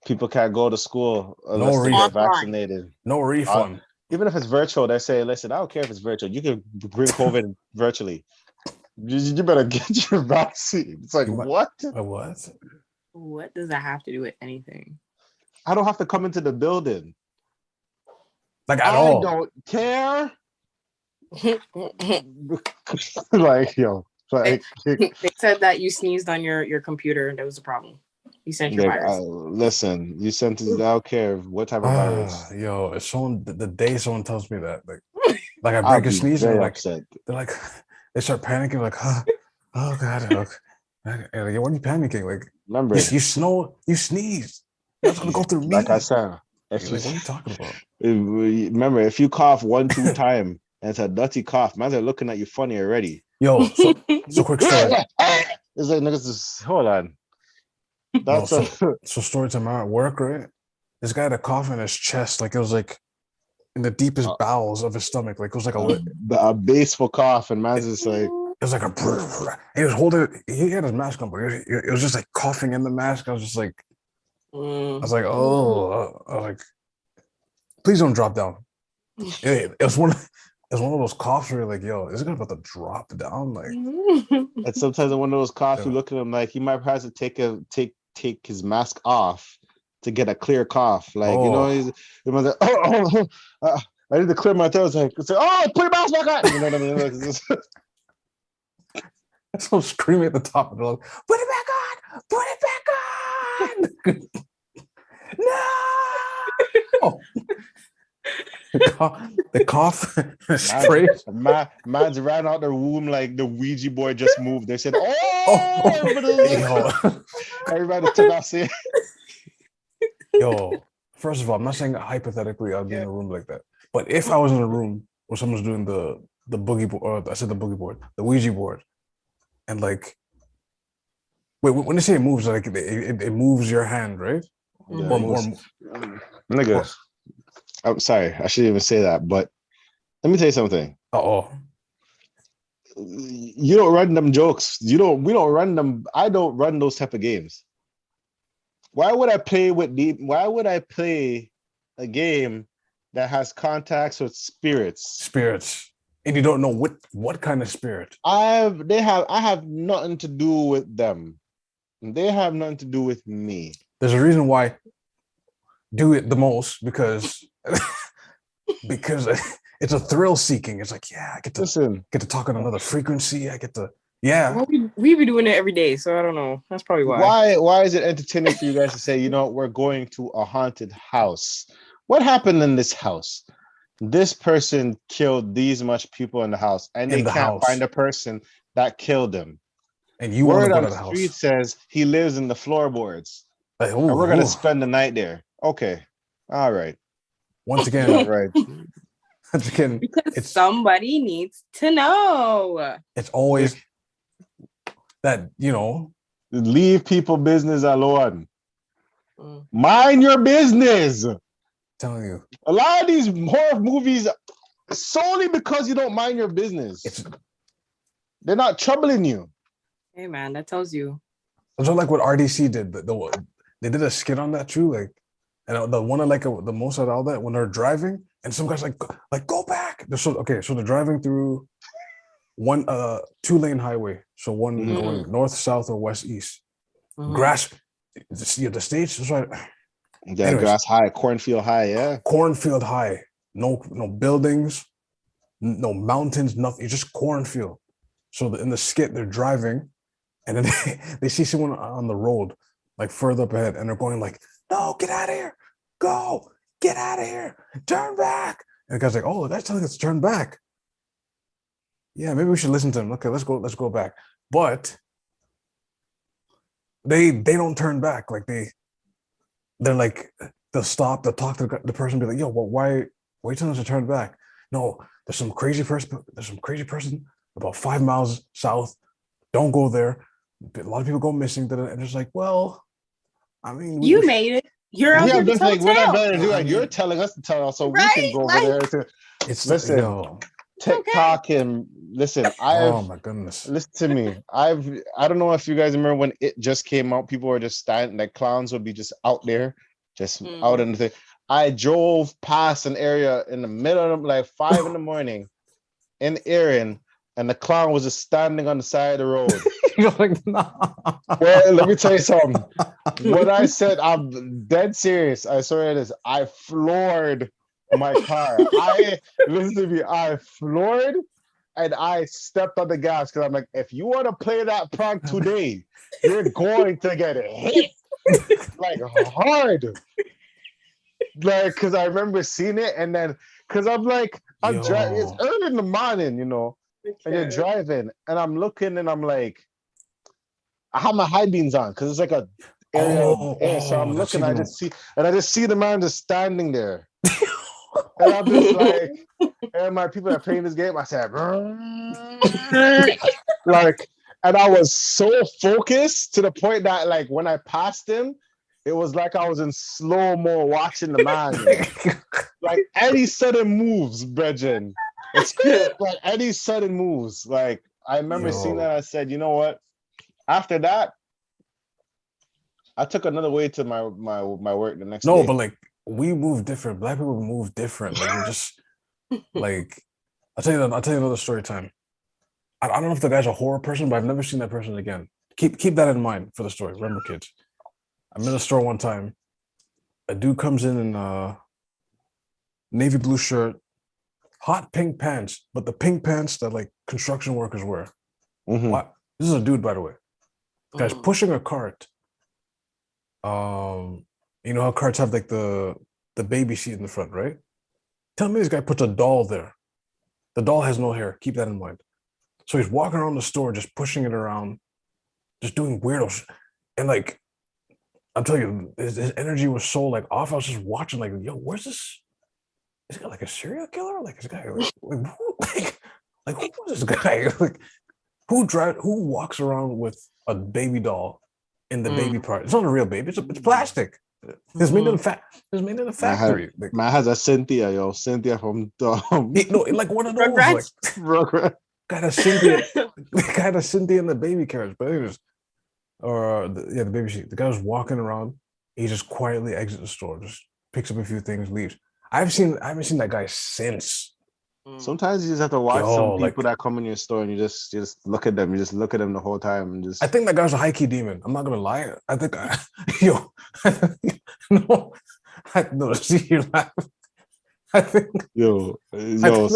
people can't go to school unless they refund. get vaccinated. No refund. Even if it's virtual, they say, listen, I don't care if it's virtual. You can bring COVID virtually. You better get your vaccine. It's like, what? What? What does that have to do with anything? I don't have to come into the building. Like at all. I don't care. Like, yo. Like, they said that you sneezed on your computer and there was a problem. You sent your virus. Listen, you sent it. I don't care what type of virus. Yo, if someone the day someone tells me that, like I break a sneeze and upset. They're like, they start panicking, like, huh, oh god, look. Like, why are you panicking? Like, remember, you sneezed. That's gonna go through me. Like I said, what are you talking about? Remember, if you cough 1-2 times and it's a dirty cough, man, they're looking at you funny already. Yo, so quick story. It's like niggas just hold on. That's so story time at work, right? This guy had a cough in his chest, like it was like in the deepest bowels of his stomach, like it was like a baseful cough, and man's just like it was like he was holding it. He had his mask on, but it was just like coughing in the mask. I was just like, I was like, please don't drop down. It was one of those coughs where you're like, yo, is it about to drop down? Like, and sometimes one of those coughs, you look at him like he might have to take his mask off to get a clear cough. Like, you know, he's like, I need to clear my throat. It's like, put your mask back on. You know what I mean? Like, so screaming at the top of the lungs, put it back on! Put it back on! No! The cough spray. Man's ran out the room like the Ouija board just moved. They said, everybody took off saying. Yo, first of all, I'm not saying hypothetically I'd be in a room like that. But if I was in a room where someone's doing the boogie board, or I said the boogie board, the Ouija board, and like, wait, when they say it moves, like it moves your hand, right? Yeah, nigga. I'm sorry, I shouldn't even say that, but let me tell you something. You don't run them jokes. We don't run them. I don't run those type of games. Why would I play a game that has contacts with spirits? And you don't know what kind of spirit. I have nothing to do with them. They have nothing to do with me. There's a reason why I do it the most, because it's a thrill seeking. It's like, yeah, I get to talk on another frequency. I get to, yeah. Well, we be doing it every day, so I don't know. That's probably why. Why is it entertaining for you guys to say, you know, we're going to a haunted house? What happened in this house? This person killed these much people in the house, and they can't find a person that killed him. And you want to go to the house? Street says he lives in the floorboards, and we're gonna spend the night there. Okay, all right. Once again, all right. Once again, because somebody needs to know. It's always that, you know, leave people business alone. Mind your business. Telling you, a lot of these horror movies, solely because you don't mind your business, they're not troubling you. Hey man, that tells you. It's not like what RDC did. They did a skit on that too, like, and the one I like the most out of all that, when they're driving and some guys like go back. So they're driving through one 2-lane highway, so one going north, south, or west, east. Grass, the stage is right. Yeah, anyways, Grass High, Cornfield High, yeah. Cornfield High. No buildings, no mountains, nothing. It's just cornfield. So in the skit, they're driving, and then they see someone on the road, like further up ahead, and they're going like, "No, get out of here! Go! Get out of here! Turn back!" And the guy's like, "Oh, the guy's telling us to turn back. Yeah, maybe we should listen to him. Okay, let's go back." But they don't turn back. Like they're like, they'll stop, they'll talk to the person, be like, yo, why are you telling us to turn back? no, there's some crazy person about 5 miles south. Don't go there. A lot of people go missing. And it's like, well, I mean, you made it. You're out there to tell what I'm tale. better to do. Like, you're telling us to tell, so we can go over Right? there to listen. TikTok and listen. Oh my goodness. Listen to me. I don't know if you guys remember when it just came out. People were just standing, like clowns would be just out there, just out in the thing. I drove past an area in the middle of like 5 a.m. in Erin, and the clown was just standing on the side of the road. You're like, nah. Well, let me tell you something. What I said, I'm dead serious. I swear it is. I floored my car. Listen to me. I floored and I stepped on the gas because I'm like, if you want to play that prank today, you're going to get hit like hard. Like, because I remember seeing it, and then because I'm like, I'm driving. It's early in the morning, you know, and you're driving, and I'm looking, and I'm like, I have my high beams on because it's like a area. So I'm looking, I just see the man just standing there. And I'm just like, and my people that playing this game, I said, like, and I was so focused to the point that, like, when I passed him, it was like I was in slow-mo watching the man. Like, any sudden moves, brethren. It's like any sudden moves. Like, I remember seeing that. I said, you know what? After that, I took another way to my work the next day. No, but like, we move different. Black people move different. Like, we just like, I'll tell you another story time. I don't know if the guy's a horror person, but I've never seen that person again. Keep that in mind for the story. Remember, kids. I'm in a store one time. A dude comes in a navy blue shirt, hot pink pants, but the pink pants that like construction workers wear. Wow. This is a dude, by the way. The guy's pushing a cart. You know how carts have like the baby seat in the front, right? Tell me this guy puts a doll there. The doll has no hair. Keep that in mind. So he's walking around the store, just pushing it around, just doing weirdo shit. And like, I'm telling you, his energy was so like off. I was just watching, like, yo, where's this? Is he like a serial killer? Like, this guy, like who is this guy? Like, who walks around with a baby doll in the baby part? It's not a real baby. It's plastic. It's made in a factory. Man has a Cynthia, yo. Cynthia from like one of those. Like, got a Cynthia in the baby carriage, but anyways, the baby seat. The guy was walking around. He just quietly exits the store, just picks up a few things, leaves. I haven't seen that guy since. Sometimes you just have to watch some people that come in your store and you just look at them. You just look at them the whole time and just. I think that guy's a high key demon. I'm not gonna lie. I think no. See you laugh. I think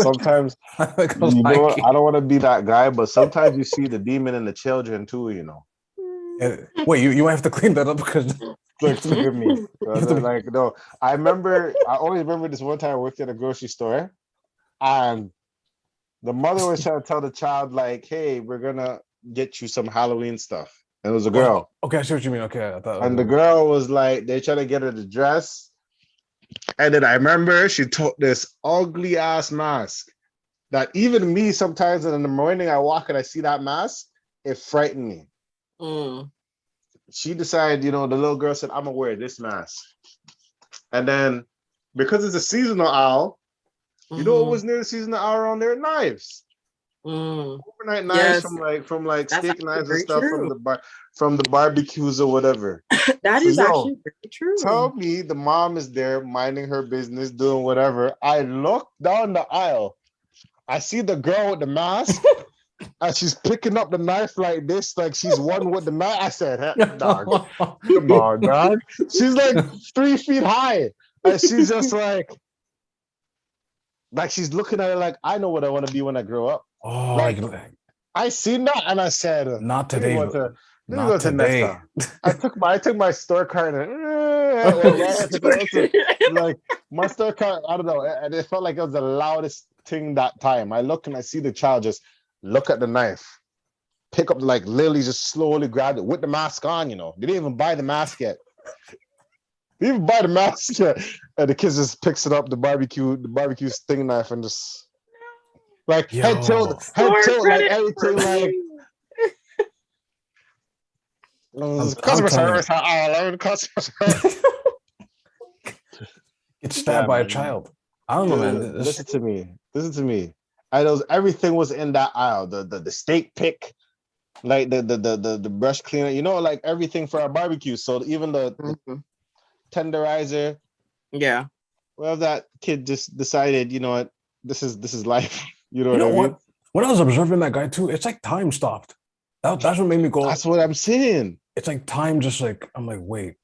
sometimes I don't want to be that guy, but sometimes you see the demon in the children too. You know. Wait, you might have to clean that up because. Forgive me. Like, no, I always remember this one time I worked at a grocery store. And the mother was trying to tell the child, like, hey, we're going to get you some Halloween stuff. And it was a girl. Okay, I see what you mean. Okay. And the girl was like, they tried to get her to dress. And then I remember she took this ugly ass mask that even me sometimes in the morning I walk and I see that mask, it frightened me. She decided, the little girl said, I'm going to wear this mask. And then because it's a seasonal owl, you know what was near the season of hour on there? Knives. Overnight knives from steak knives and stuff from the barbecues or whatever. That is actually very true. Tell me the mom is there minding her business, doing whatever. I look down the aisle. I see the girl with the mask and she's picking up the knife like this, like she's one with the knife. I said, hey, dog, come on, dog. She's like 3 feet high. And she's just like she's looking at it like, I know what I want to be when I grow up. Oh, I seen that and I said, not today. Not today. I took my store card and like my store card, I don't know, and it felt like it was the loudest thing that time. I look and I see the child just look at the knife, pick up, like literally just slowly grabbed it with the mask on, They didn't even buy the mask yet. They even buy the mask, and the kids just picks it up, the barbecue sting knife, and just like head tilt, like everything, like customer service. Get stabbed by a child. I don't know, man. Listen to me. Everything was in that aisle. The steak pick, like the brush cleaner, you know, like everything for our barbecue. So even the tenderizer. Yeah. Well, that kid just decided, you know what, this is life. You know what I mean? When I was observing that guy too, it's like time stopped. That's what made me go. That's what I'm saying. It's like time just like, I'm like, wait.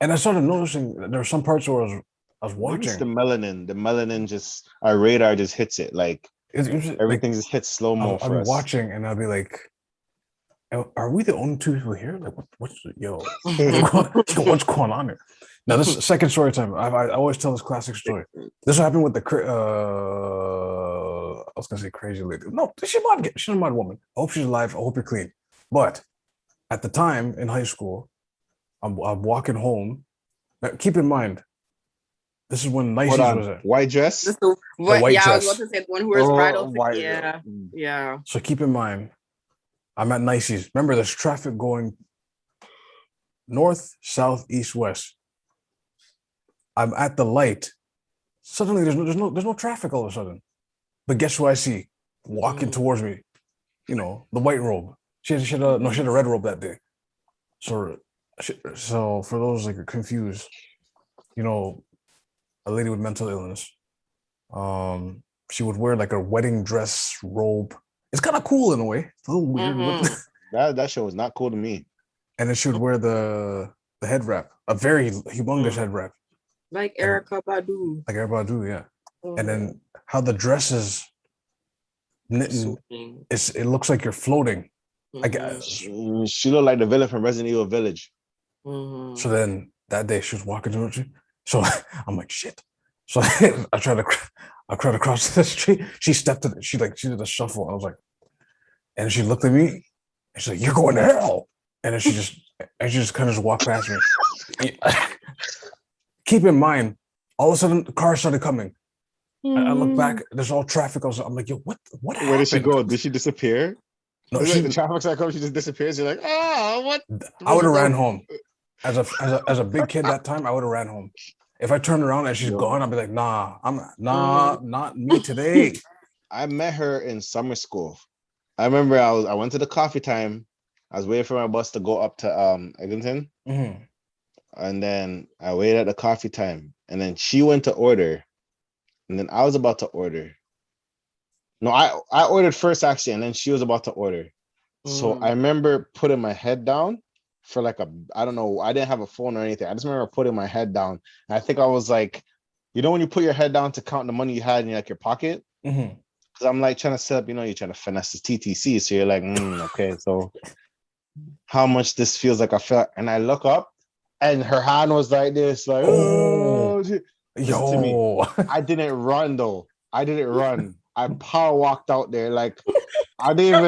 And I started noticing that there were some parts where I was watching. It's the melanin just, our radar just hits it. Like everything just hits slow-mo for us. I'll be watching and I'll be like, are we the only two people here? Like, what's going on here? Now, this is second story time. I always tell this classic story. This happened with the I was gonna say crazy lady. No, she's a mad woman. I hope she's alive. I hope you're clean. But at the time in high school, I'm walking home. Now, keep in mind, this is when Nice's was at. White dress? The white dress. I was about to say the one who wears bridal. Yeah. So keep in mind, I'm at Nice's. Remember, there's traffic going north, south, east, west. I'm at the light. Suddenly, there's no traffic all of a sudden. But guess who I see walking towards me? You know, the white robe. She had a red robe that day. So for those like confused, you know, a lady with mental illness. She would wear like a wedding dress robe. It's kind of cool in a way. It's a little weird. That show was not cool to me. And then she would wear the head wrap, a very humongous head wrap. Like Erykah Badu. Like Erykah Badu, yeah. And then how the dress is knitting, it looks like you're floating. I guess. She looked like the villain from Resident Evil Village. So then that day she was walking towards me. So I'm like, shit. So I tried to cross the street. She stepped in, she did a shuffle. I was like, and she looked at me and she's like, you're going to hell. And then she just kind of just walked past me. Keep in mind, all of a sudden the car started coming. I look back, there's all traffic. I'm like, yo, what happened? Where did she go? Did she disappear? No, like the traffic light comes, she just disappears. You're like, oh, what? I would have ran home. As a big kid that time, I would have ran home. If I turned around and she's gone, I'd be like, not me today. I met her in summer school. I remember I went to the coffee time. I was waiting for my bus to go up to Eglinton. And then I waited at the coffee time. And then she went to order. And then I was about to order. No, I ordered first actually, and then she was about to order. So I remember putting my head down for like I don't know, I didn't have a phone or anything. I just remember putting my head down. And I think I was like, you know, when you put your head down to count the money you had in like your pocket? Because I'm like trying to set up, you know, you're trying to finesse the TTC. So you're like, okay, so how much this feels like I felt. And I look up and her hand was like this, like, oh, to me. I didn't run though. I power walked out there. Like, I didn't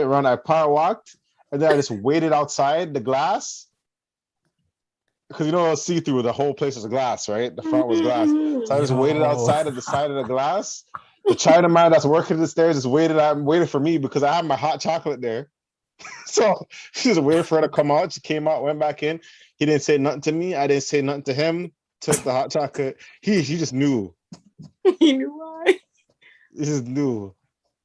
run. I power walked. And then I just waited outside the glass. Because, you know, see-through, the whole place was glass, right? The front was glass. So I just waited outside at the side of the glass. The Chinaman that's working the stairs just waited for me because I had my hot chocolate there. So she just waited for her to come out. She came out, went back in. He didn't say nothing to me. I didn't say nothing to him. Took the hot chocolate. He just knew. He knew why. He just knew.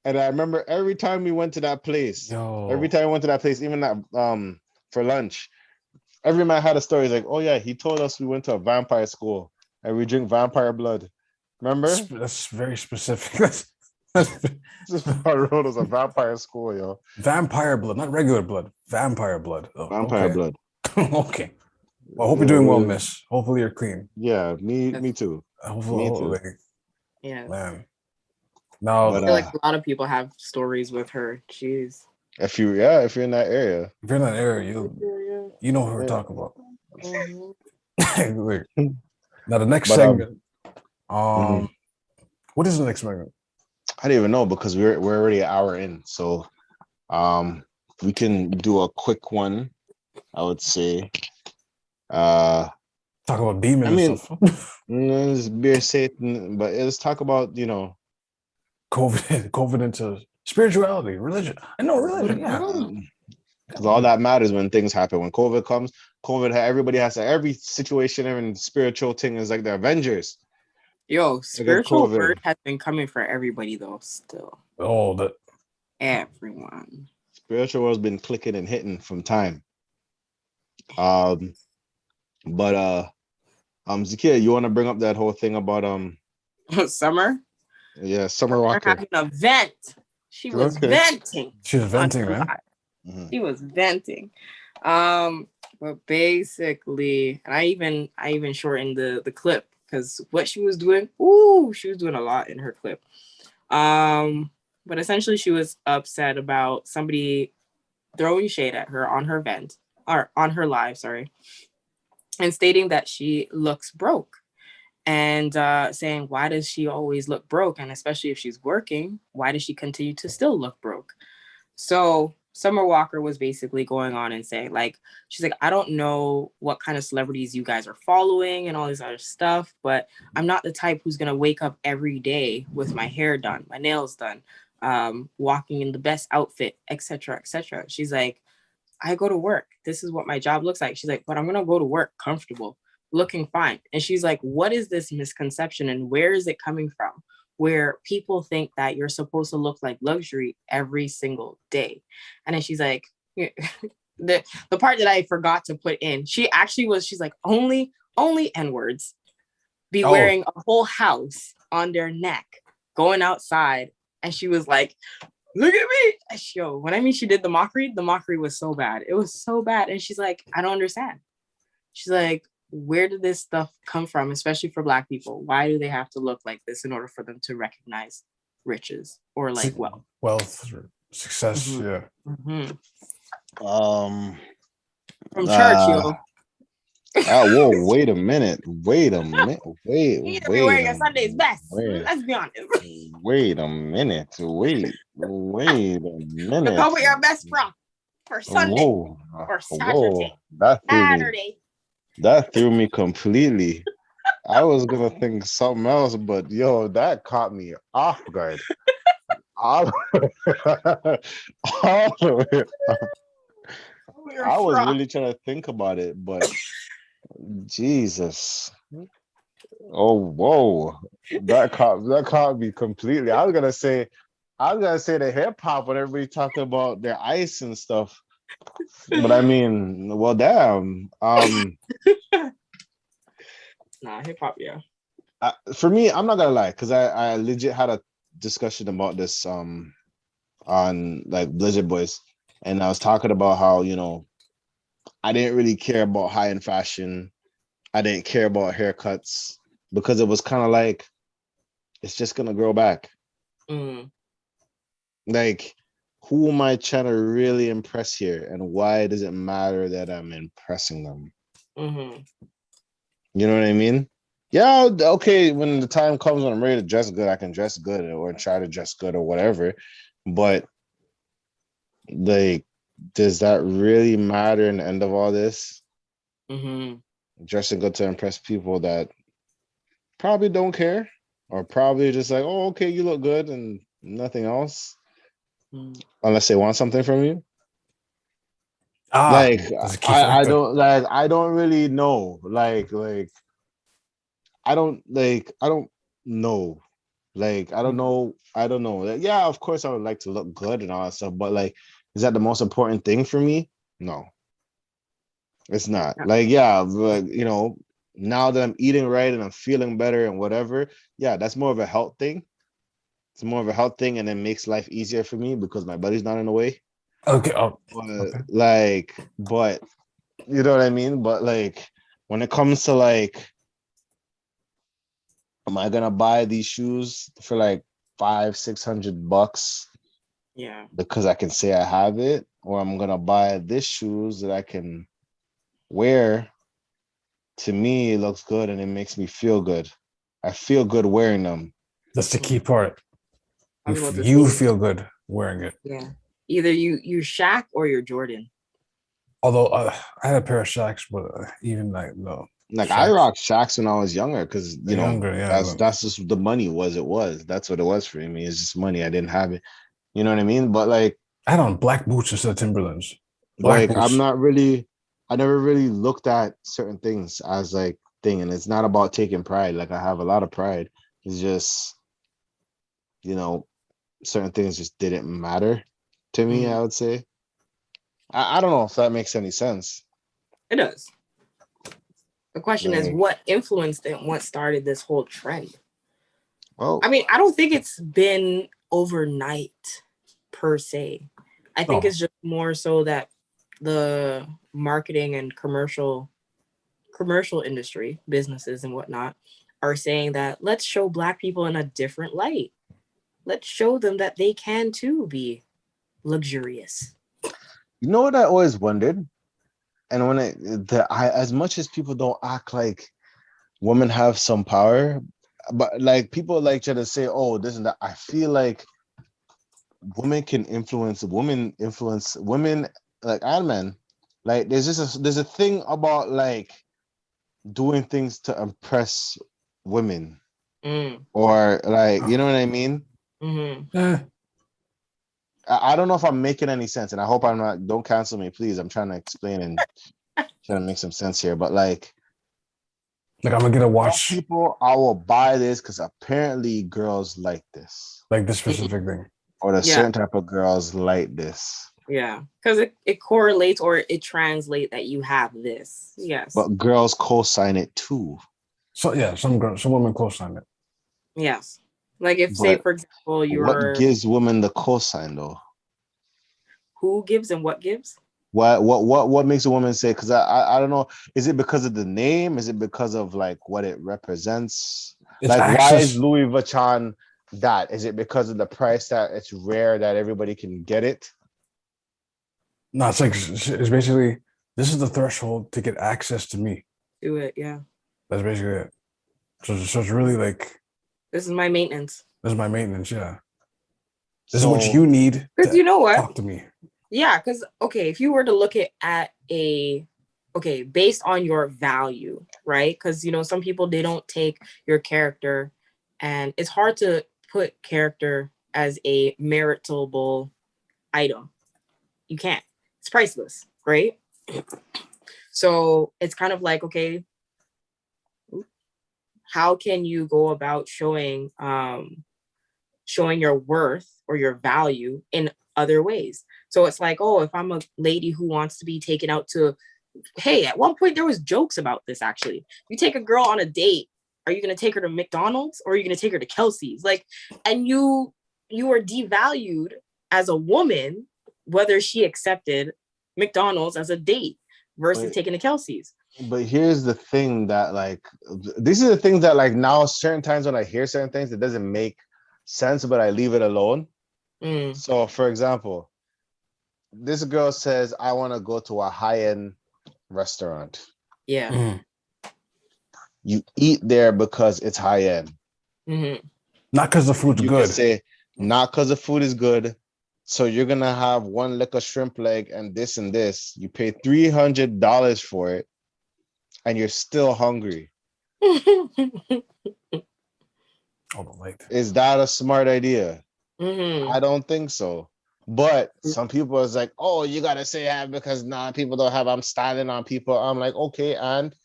And I remember every time we went to that place, even that for lunch, every man had a story. He's like, oh yeah, he told us we went to a vampire school and we drink vampire blood. Remember? That's very specific. This road was a vampire school, yo. Vampire blood, not regular blood. Vampire blood. Oh, vampire blood. Okay. Well, I hope you're doing well, miss. Hopefully you're clean. Yeah, me too. Hopefully. Yeah. Man. No, I feel like a lot of people have stories with her. Jeez. If you're in that area. If you're in that area, you know who we're talking about. Now the next segment. What is the next segment? I don't even know because we're already an hour in. So we can do a quick one, I would say. Uh, Talk about demons I mean, and stuff. it's beer Satan, but let's talk about, you know, COVID into spirituality, religion. I know religion, yeah. Because all that matters when things happen. When COVID comes, everybody has to, every situation, every spiritual thing is like the Avengers. Yo, spiritual word has been coming for everybody though. Still, everyone. Spiritual word's been clicking and hitting from time. Zakia, you want to bring up that whole thing about Summer? Yeah, Summer Walker having a vent. She was venting. She was venting, man. Mm-hmm. She was venting. But basically, and I even shortened the clip because what she was doing, she was doing a lot in her clip. But essentially she was upset about somebody throwing shade at her on her vent, or on her live, sorry, and stating that she looks broke. And saying, why does she always look broke? And especially if she's working, why does she continue to still look broke? So Summer Walker was basically going on and saying, like, she's like, I don't know what kind of celebrities you guys are following and all this other stuff, but I'm not the type who's going to wake up every day with my hair done, my nails done, walking in the best outfit, etc., etc. She's like, I go to work. This is what my job looks like. She's like, but I'm going to go to work comfortable, looking fine. And she's like, what is this misconception and where is it coming from? Where people think that you're supposed to look like luxury every single day. And then she's like, the part that I forgot to put in, she's like, only N-words be wearing a whole house on their neck, going outside. And she was like, look at me. Yo, when I mean she did the mockery was so bad. It was so bad. And she's like, I don't understand. She's like, where did this stuff come from, especially for Black people? Why do they have to look like this in order for them to recognize riches or like wealth, success? Mm-hmm. Yeah. Mm-hmm. From church, yo. Whoa, wait a minute. Wait a wearing a Sunday's best. Let's be honest. Wait a minute. Wait a minute. Cover your best frock for Sunday or Saturday. That threw me completely. I was gonna think something else, but yo, that caught me off guard. I was really trying to think about it, but Jesus. Oh, whoa. That caught me completely. I was gonna say the hip hop when everybody talking about their ice and stuff. But I mean, well, damn. Nah, hip hop, yeah. For me, I'm not gonna lie, because I legit had a discussion about this on like Blizzard Boys, and I was talking about how, you know, I didn't really care about high-end fashion. I didn't care about haircuts because it was kind of like, it's just gonna grow back. Like, who am I trying to really impress here, and why does it matter that I'm impressing them? You know what I mean? Yeah, okay, when the time comes when I'm ready to dress good, I can dress good or try to dress good or whatever. But like, does that really matter in the end of all this? Dressing good to impress people that probably don't care, or probably just like, oh, okay, you look good and nothing else, unless they want something from you. I don't really know. I don't know. I don't know. Yeah, of course I would like to look good and all that stuff, but like, is that the most important thing for me? No, it's not. Like, yeah, but you know, now that I'm eating right and I'm feeling better and whatever, yeah, that's more of a health thing. It's more of a health thing, and it makes life easier for me because my body's not in the way. Okay. But you know what I mean? But like, when it comes to like, am I gonna buy these shoes for like $500-600? Yeah. Because I can say I have it, or I'm gonna buy this shoes that I can wear. To me, it looks good and it makes me feel good. I feel good wearing them. That's the key part. You feel good wearing it. Yeah. Either you Shaq or you're Jordan. Although I had a pair of Shacks, but even like no. Like I Shacks, rocked Shacks when I was younger because you know younger, that's just the money was. It was that's what it was for me. It's just money. I didn't have it. You know what I mean? But like I had on black boots instead of Timberlands. Black like I'm boots. not really. I never really looked at certain things as like thing, and it's not about taking pride. Like I have a lot of pride. It's just you know certain things just didn't matter to me. I would say. I don't know if that makes any sense. It does. The question is, what influenced it? What started this whole trend? Well, I mean, I don't think it's been overnight per se. I think it's just more so that the marketing and commercial industry, businesses and whatnot, are saying that let's show Black people in a different light. Let's show them that they can too be luxurious. You know what I always wondered? And when as much as people don't act like women have some power, but like people like try to say, oh, this and that. I feel like women can influence women, like and men. Like there's a thing about like doing things to impress women, or like you know what I mean. Mm-hmm. I don't know if I'm making any sense, and I hope I'm not. Don't cancel me, please. I'm trying to explain and trying to make some sense here, but like I'm gonna get a watch. People, I will buy this because apparently girls like this, like this specific thing, or a certain type of girls like this. Yeah, because it correlates or it translates that you have this. Yes, but girls co-sign it too. So yeah, some women co-sign it. Yes, like if say for example what gives women the co-sign though? Who gives and what gives? What makes a woman say? Because I don't know. Is it because of the name? Is it because of like what it represents? It's like access. Why is Louis Vuitton that? Is it because of the price that it's rare that everybody can get it? No, it's like it's basically this is the threshold to get access to me. Do it, yeah. That's basically it. So it's really like this is my maintenance. This is my maintenance, yeah. This is what you need. Because you know what? Talk to me. Yeah, because okay, if you were to look at based on your value, right? Because you know, some people they don't take your character, and it's hard to put character as a meritable item. You can't. It's priceless, right? So it's kind of like, okay, how can you go about showing your worth or your value in other ways? So it's like, oh, if I'm a lady who wants to be taken out to, hey, at one point there was jokes about this actually. You take a girl on a date, are you going to take her to McDonald's or are you going to take her to Kelsey's? Like, and you are devalued as a woman, whether she accepted McDonald's as a date versus taking to Kelsey's. But here's the thing that like, these are the things that like now certain times when I hear certain things, it doesn't make sense, but I leave it alone. So for example, this girl says, I want to go to a high-end restaurant. Yeah. You eat there because it's high-end. Not because the food's good. You can say, not because the food is good. So you're going to have one lick of shrimp leg and this and this. You pay $300 for it and you're still hungry. Is that a smart idea? I don't think so. But some people is like, oh, you gotta say that because people don't have. I'm styling on people. I'm like, okay, and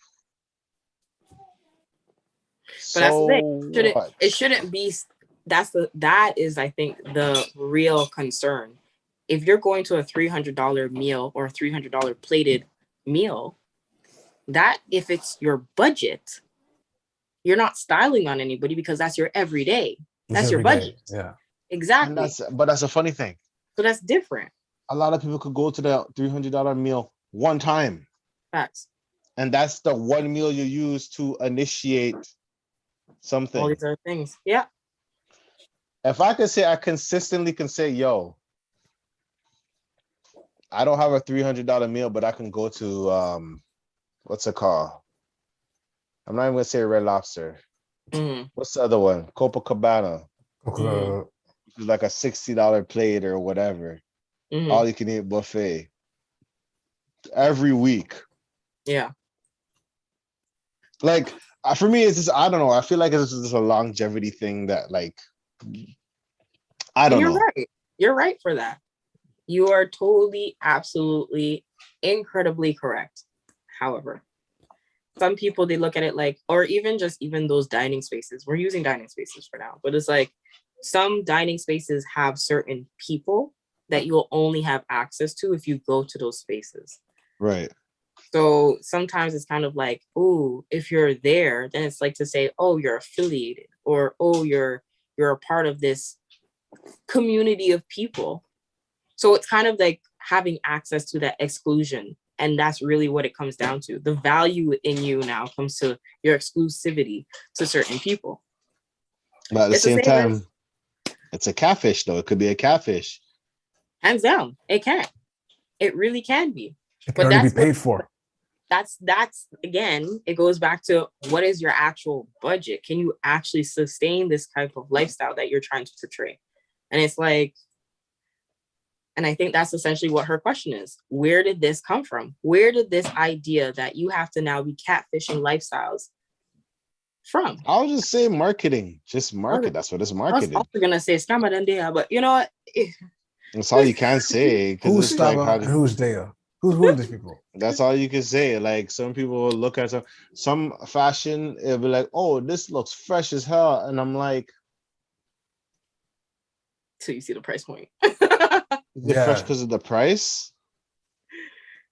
but that's the thing. It shouldn't be. That is, I think, the real concern. If you're going to a $300 meal or a $300 plated meal, that if it's your budget, you're not styling on anybody because that's your everyday. That's your budget. Yeah, exactly. But that's a funny thing. So that's different. A lot of people could go to the $300 meal one time. Facts. And that's the one meal you use to initiate something. All these other things. Yeah. If I could say, I consistently can say, yo, I don't have a $300 meal, but I can go to, what's it called? I'm not even going to say Red Lobster. What's the other one? Copacabana. It's like a $60 plate or whatever. All you can eat buffet. every week. Yeah. Like for me, it's just I don't know. I feel like it's just a longevity thing that like I don't know. Right. You're right for that. You are totally, absolutely, incredibly correct. However, some people, they look at it like, or even those dining spaces. We're using dining spaces for now, but it's like some dining spaces have certain people that you'll only have access to if you go to those spaces. Right. So sometimes it's kind of like, oh, if you're there, then it's like to say, oh, you're affiliated, or oh, you're a part of this community of people. So it's kind of like having access to that exclusion. And that's really what it comes down to. The value in you now comes to your exclusivity to certain people. But at the same time, it's a catfish, though. It could be a catfish. Hands down, it can. It really can be. It can already be paid for. That's again, it goes back to what is your actual budget? Can you actually sustain this type of lifestyle that you're trying to portray? And it's like, and I think that's essentially what her question is. Where did this come from? Where did this idea that you have to now be catfishing lifestyles from? I was just saying marketing. Just market. That's what it's marketing. I was also gonna say scammer than there, but you know what? That's all you can say. Who's scammer and who's there? Who are these people? That's all you can say. Like some people will look at some fashion, it'll be like, oh, this looks fresh as hell. And I'm like, so you see the price point. Is it fresh because of the price?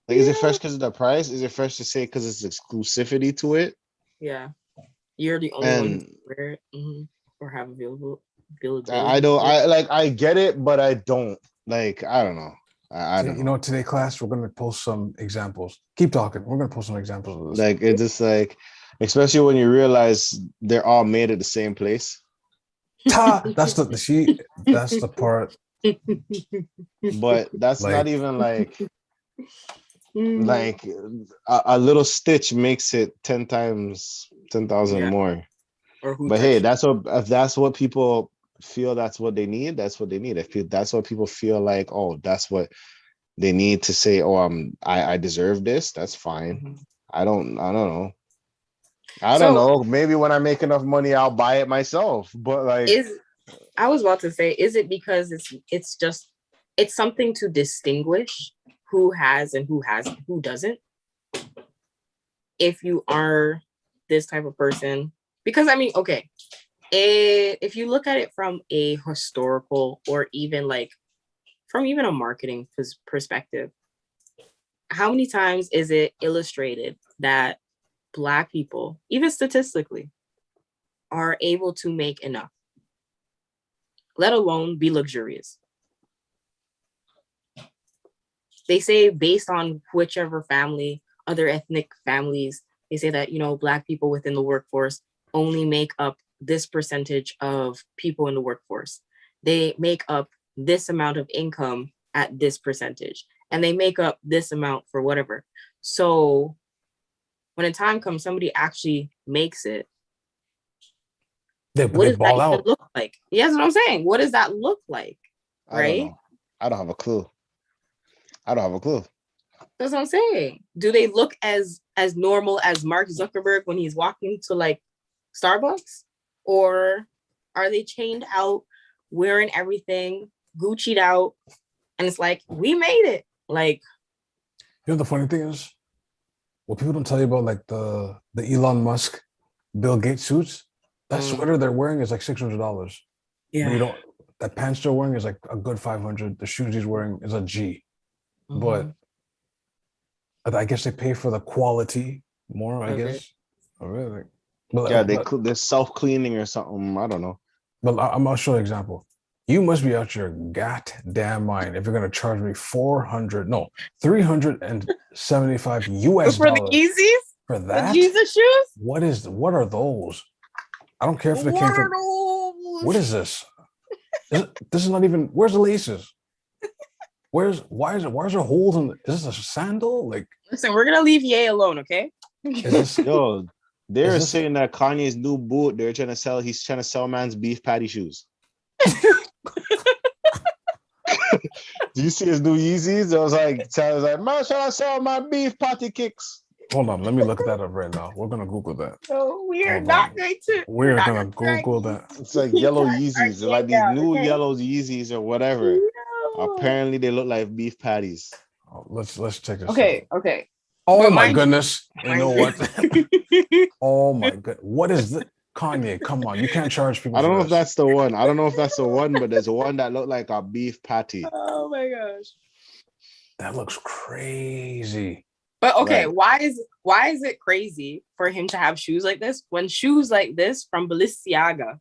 Like, is it fresh because of the price? Is it fresh to say because it's exclusivity to it? Yeah. You're the only one who wear it or have available. I get it, but I don't. Like, I don't know. I don't know. You know, today class, we're going to post some examples. Keep talking. We're going to post some examples of this. Like, it's just like, especially when you realize they're all made at the same place. That's the part. But that's like, not even like a little stitch makes it 10,000 more. But hey, if that's what people feel, that's what they need. That's what they need. If that's what people feel like, oh, that's what they need to say, oh, I deserve this. That's fine. I don't know. I don't know. Maybe when I make enough money, I'll buy it myself. But like, I was about to say, is it because it's something to distinguish who has and who doesn't? If you are this type of person, because I mean, okay, if you look at it from a historical or even like from even a marketing perspective, how many times is it illustrated that Black people, even statistically, are able to make enough, let alone be luxurious? They say based on whichever family, other ethnic families, they say that, Black people within the workforce only make up this percentage of people in the workforce. They make up this amount of income at this percentage, and they make up this amount for whatever. So when a time comes, somebody actually makes it. What does that even look like? Yeah, that's what I'm saying. What does that look like? Right? I don't have a clue. That's what I'm saying. Do they look as normal as Mark Zuckerberg when he's walking to like Starbucks? Or are they chained out, wearing everything, Gucci'd out, and it's like, we made it? Like, the funny thing is, what people don't tell you about like the Elon Musk, Bill Gates suits, that sweater they're wearing is like $600. Yeah. That pants they're wearing is like a good $500. The shoes he's wearing is a G. But I guess they pay for the quality more, I guess. Oh, really? But, they're self-cleaning or something. I don't know. But I'll show you an example. You must be out your goddamn mind if you're going to charge me $375 US for the Yeezys? For that? The Jesus shoes? What are those? I don't care if they came from... What is this? This is not even... Where's the laces? Why is there holes in... Is this a sandal? Like, listen, we're going to leave Ye alone, okay? They're saying that Kanye's new boot, he's trying to sell man's beef patty shoes. Do you see his new Yeezys? I was like, man, should I sell my beef patty kicks? Hold on, let me look that up right now. We're gonna Google that. No, we're not going to. We're gonna Google that. It's like yellow Yeezys. They're like these new yellow Yeezys or whatever. No. Apparently, they look like beef patties. Oh, let's check this. Okay. Oh my goodness! You know what? Oh my god! What is this? Kanye, come on! You can't charge people. I don't know if that's the one. But there's one that looked like a beef patty. Oh my gosh, that looks crazy. But okay, right. why is it crazy for him to have shoes like this when shoes like this from Balenciaga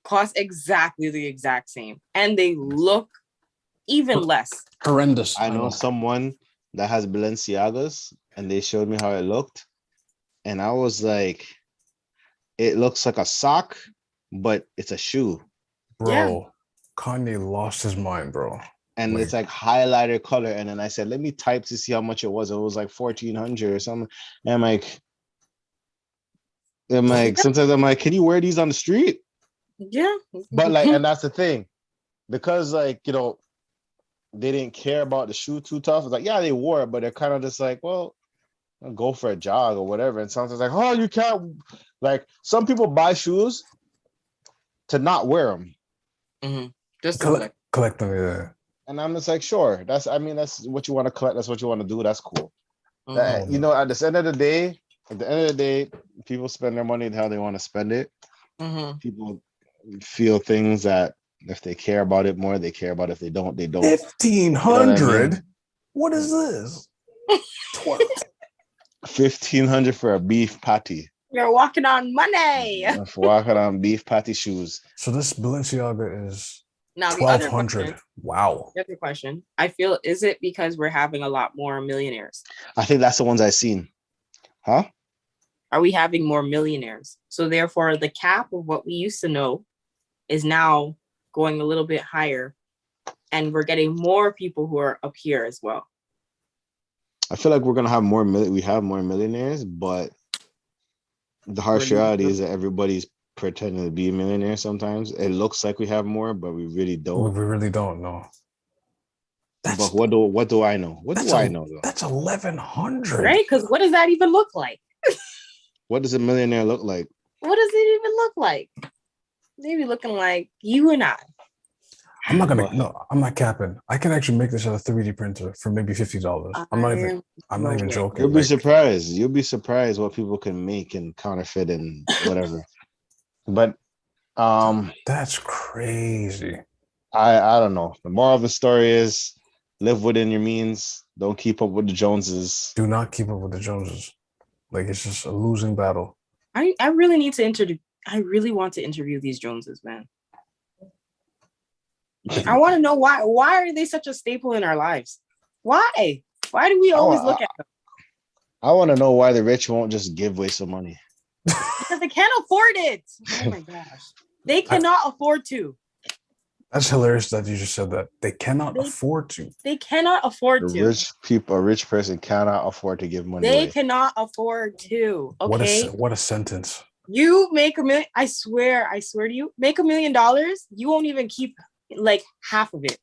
cost exactly the exact same and they look even less horrendous? I know someone that has Balenciagas and they showed me how it looked, and I was like, it looks like a sock, but it's a shoe. Bro, yeah. Kanye lost his mind, bro. And it's like highlighter color. And then I said, let me type to see how much it was. It was like 1,400 or something. And I'm like, sometimes I'm like, can you wear these on the street? Yeah. But like, and that's the thing. Because like, you know, they didn't care about the shoe too tough. It's like, yeah, they wore it, but they're kind of just like, well, I'll go for a jog or whatever. And sometimes like, oh, you can't. Like, some people buy shoes to not wear them. Mm-hmm. Just collect them, yeah. And I'm just like, sure, that's what you want to collect. That's what you want to do. That's cool. You know, at the end of the day, people spend their money how they want to spend it. Mm-hmm. People feel things that if they care about it more, they care about it. If they don't, they don't. 1,500? You know what I mean? What is this? 1,500 for a beef patty. You're walking on money. Walking on beef patty shoes. So this Balenciaga is now 1,200. Wow. The other question, I feel, is it because we're having a lot more millionaires? I think that's the ones I've seen. Huh? Are we having more millionaires? So therefore, the cap of what we used to know is now going a little bit higher, and we're getting more people who are up here as well. I feel like we're gonna have more. We have more millionaires, but the harsh reality is that everybody's pretending to be a millionaire. Sometimes it looks like we have more, but we really don't. We really don't know. But what do I know? What do I know though? That's 1,100, right? Because what does that even look like? What does a millionaire look like? What does it even look like? They be looking like you and I. I'm not capping. I can actually make this on a 3D printer for maybe $50. I'm not even joking. You'll be surprised. You'll be surprised what people can make and counterfeit and whatever. But that's crazy. I don't know. The moral of the story is live within your means. Don't keep up with the Joneses. Do not keep up with the Joneses. Like, it's just a losing battle. I really need to I really want to interview these Joneses, man. I want to know why are they such a staple in our lives? Why do we always look at them? I want to know why the rich won't just give away some money. Because they can't afford it. Oh my gosh. They cannot afford to. That's hilarious that you just said that. They cannot afford to. They cannot afford to. A rich person cannot afford to give money They away. cannot afford to. Okay. What a sentence. You make $1 million. I swear to you, make $1 million. You won't even keep like half of it.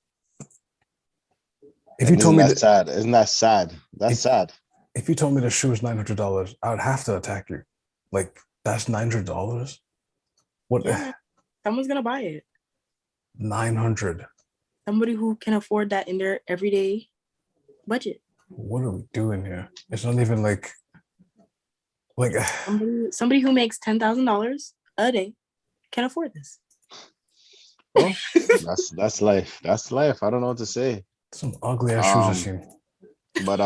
If you told me that's sad, isn't that sad? That's sad. If you told me the shoe is $900, I would have to attack you. Like, that's $900. What? Yeah, someone's gonna buy it. 900. Somebody who can afford that in their everyday budget. What are we doing here? It's not even like somebody who makes $10,000 a day can afford this. Well, that's life. That's life. I don't know what to say. Some ugly ass shoes I've seen. But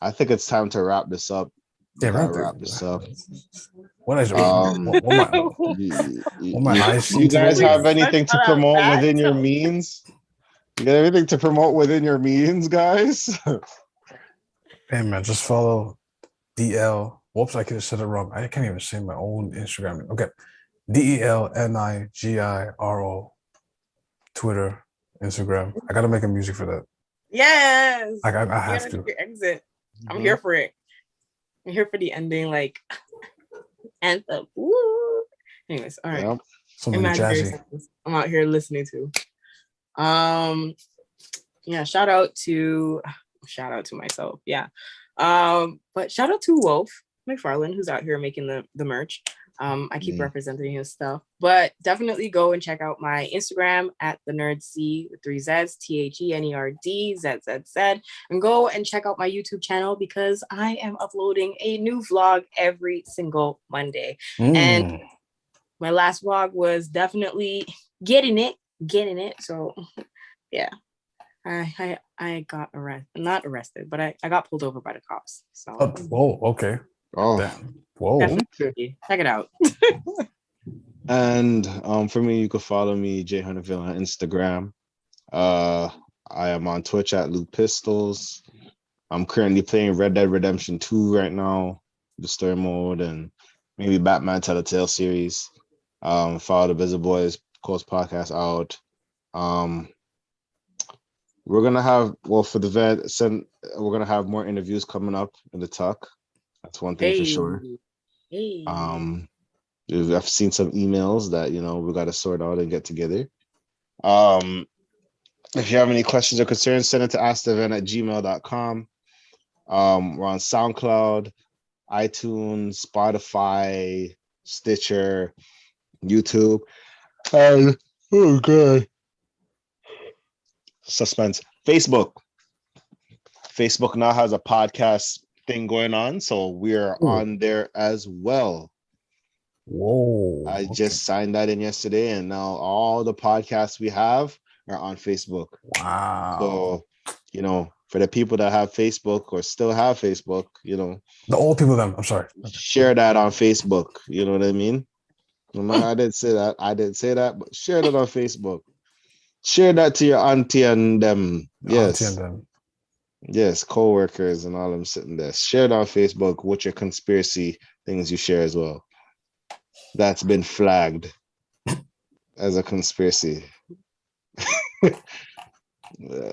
I think it's time to wrap this up. Yeah, wrap this up. What is you guys have anything to promote within your means? You got anything to promote within your means, guys? Hey man, just follow DL. Whoops, I could have said it wrong. I can't even say my own Instagram name. Okay. DELNIGIRO. Twitter, Instagram. I gotta make a music for that. Yes. I have to. Exit. I'm here for it. I'm here for the ending, like anthem. Woo. Anyways, all right. Yep. Something jazzy. I'm out here listening to. Yeah, shout out to myself. Yeah. But shout out to Wolf McFarland, who's out here making the merch. I keep representing his stuff, but definitely go and check out my Instagram at the NerdZ with 3 Z's, THENERDZZZ, and go and check out my YouTube channel because I am uploading a new vlog every single Monday. And my last vlog was definitely getting it. So yeah, I got not arrested, but I got pulled over by the cops. So whoa, okay. Oh, damn. Whoa. Definitely. Check it out. And for me, you can follow me, Jay Hunterville, on Instagram. I am on Twitch at Luke Pistols. I'm currently playing Red Dead Redemption 2 right now, the story mode, and maybe Batman Telltale series. Follow the Busy Boys Coast podcast out. We're gonna have for the vet. We're gonna have more interviews coming up in the talk. That's one thing for sure. Hey. I've seen some emails that we got to sort out and get together. If you have any questions or concerns, send it to askthevent@gmail.com. We're on SoundCloud, iTunes, Spotify, Stitcher, YouTube. Oh god. Suspense. Facebook now has a podcast thing going on, so we're on there as well. Whoa. I just signed that in yesterday, and now all the podcasts we have are on Facebook. Wow. So, for the people that have Facebook or still have Facebook, the old people, I'm sorry. Share that on Facebook. You know what I mean? I didn't say that, but share that on Facebook. Share that to your auntie and them. Yes. Yes, co-workers and all them sitting there. Share it on Facebook with your conspiracy things you share as well. That's been flagged as a conspiracy.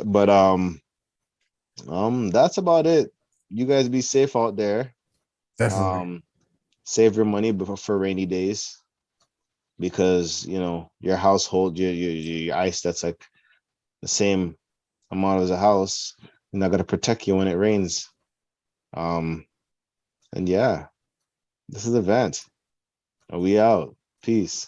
But that's about it. You guys be safe out there. Definitely. Save your money for rainy days, because your household, your ice that's like the same amount as a house, you're not gonna protect you when it rains. And yeah, this is the Vent. We out. Peace.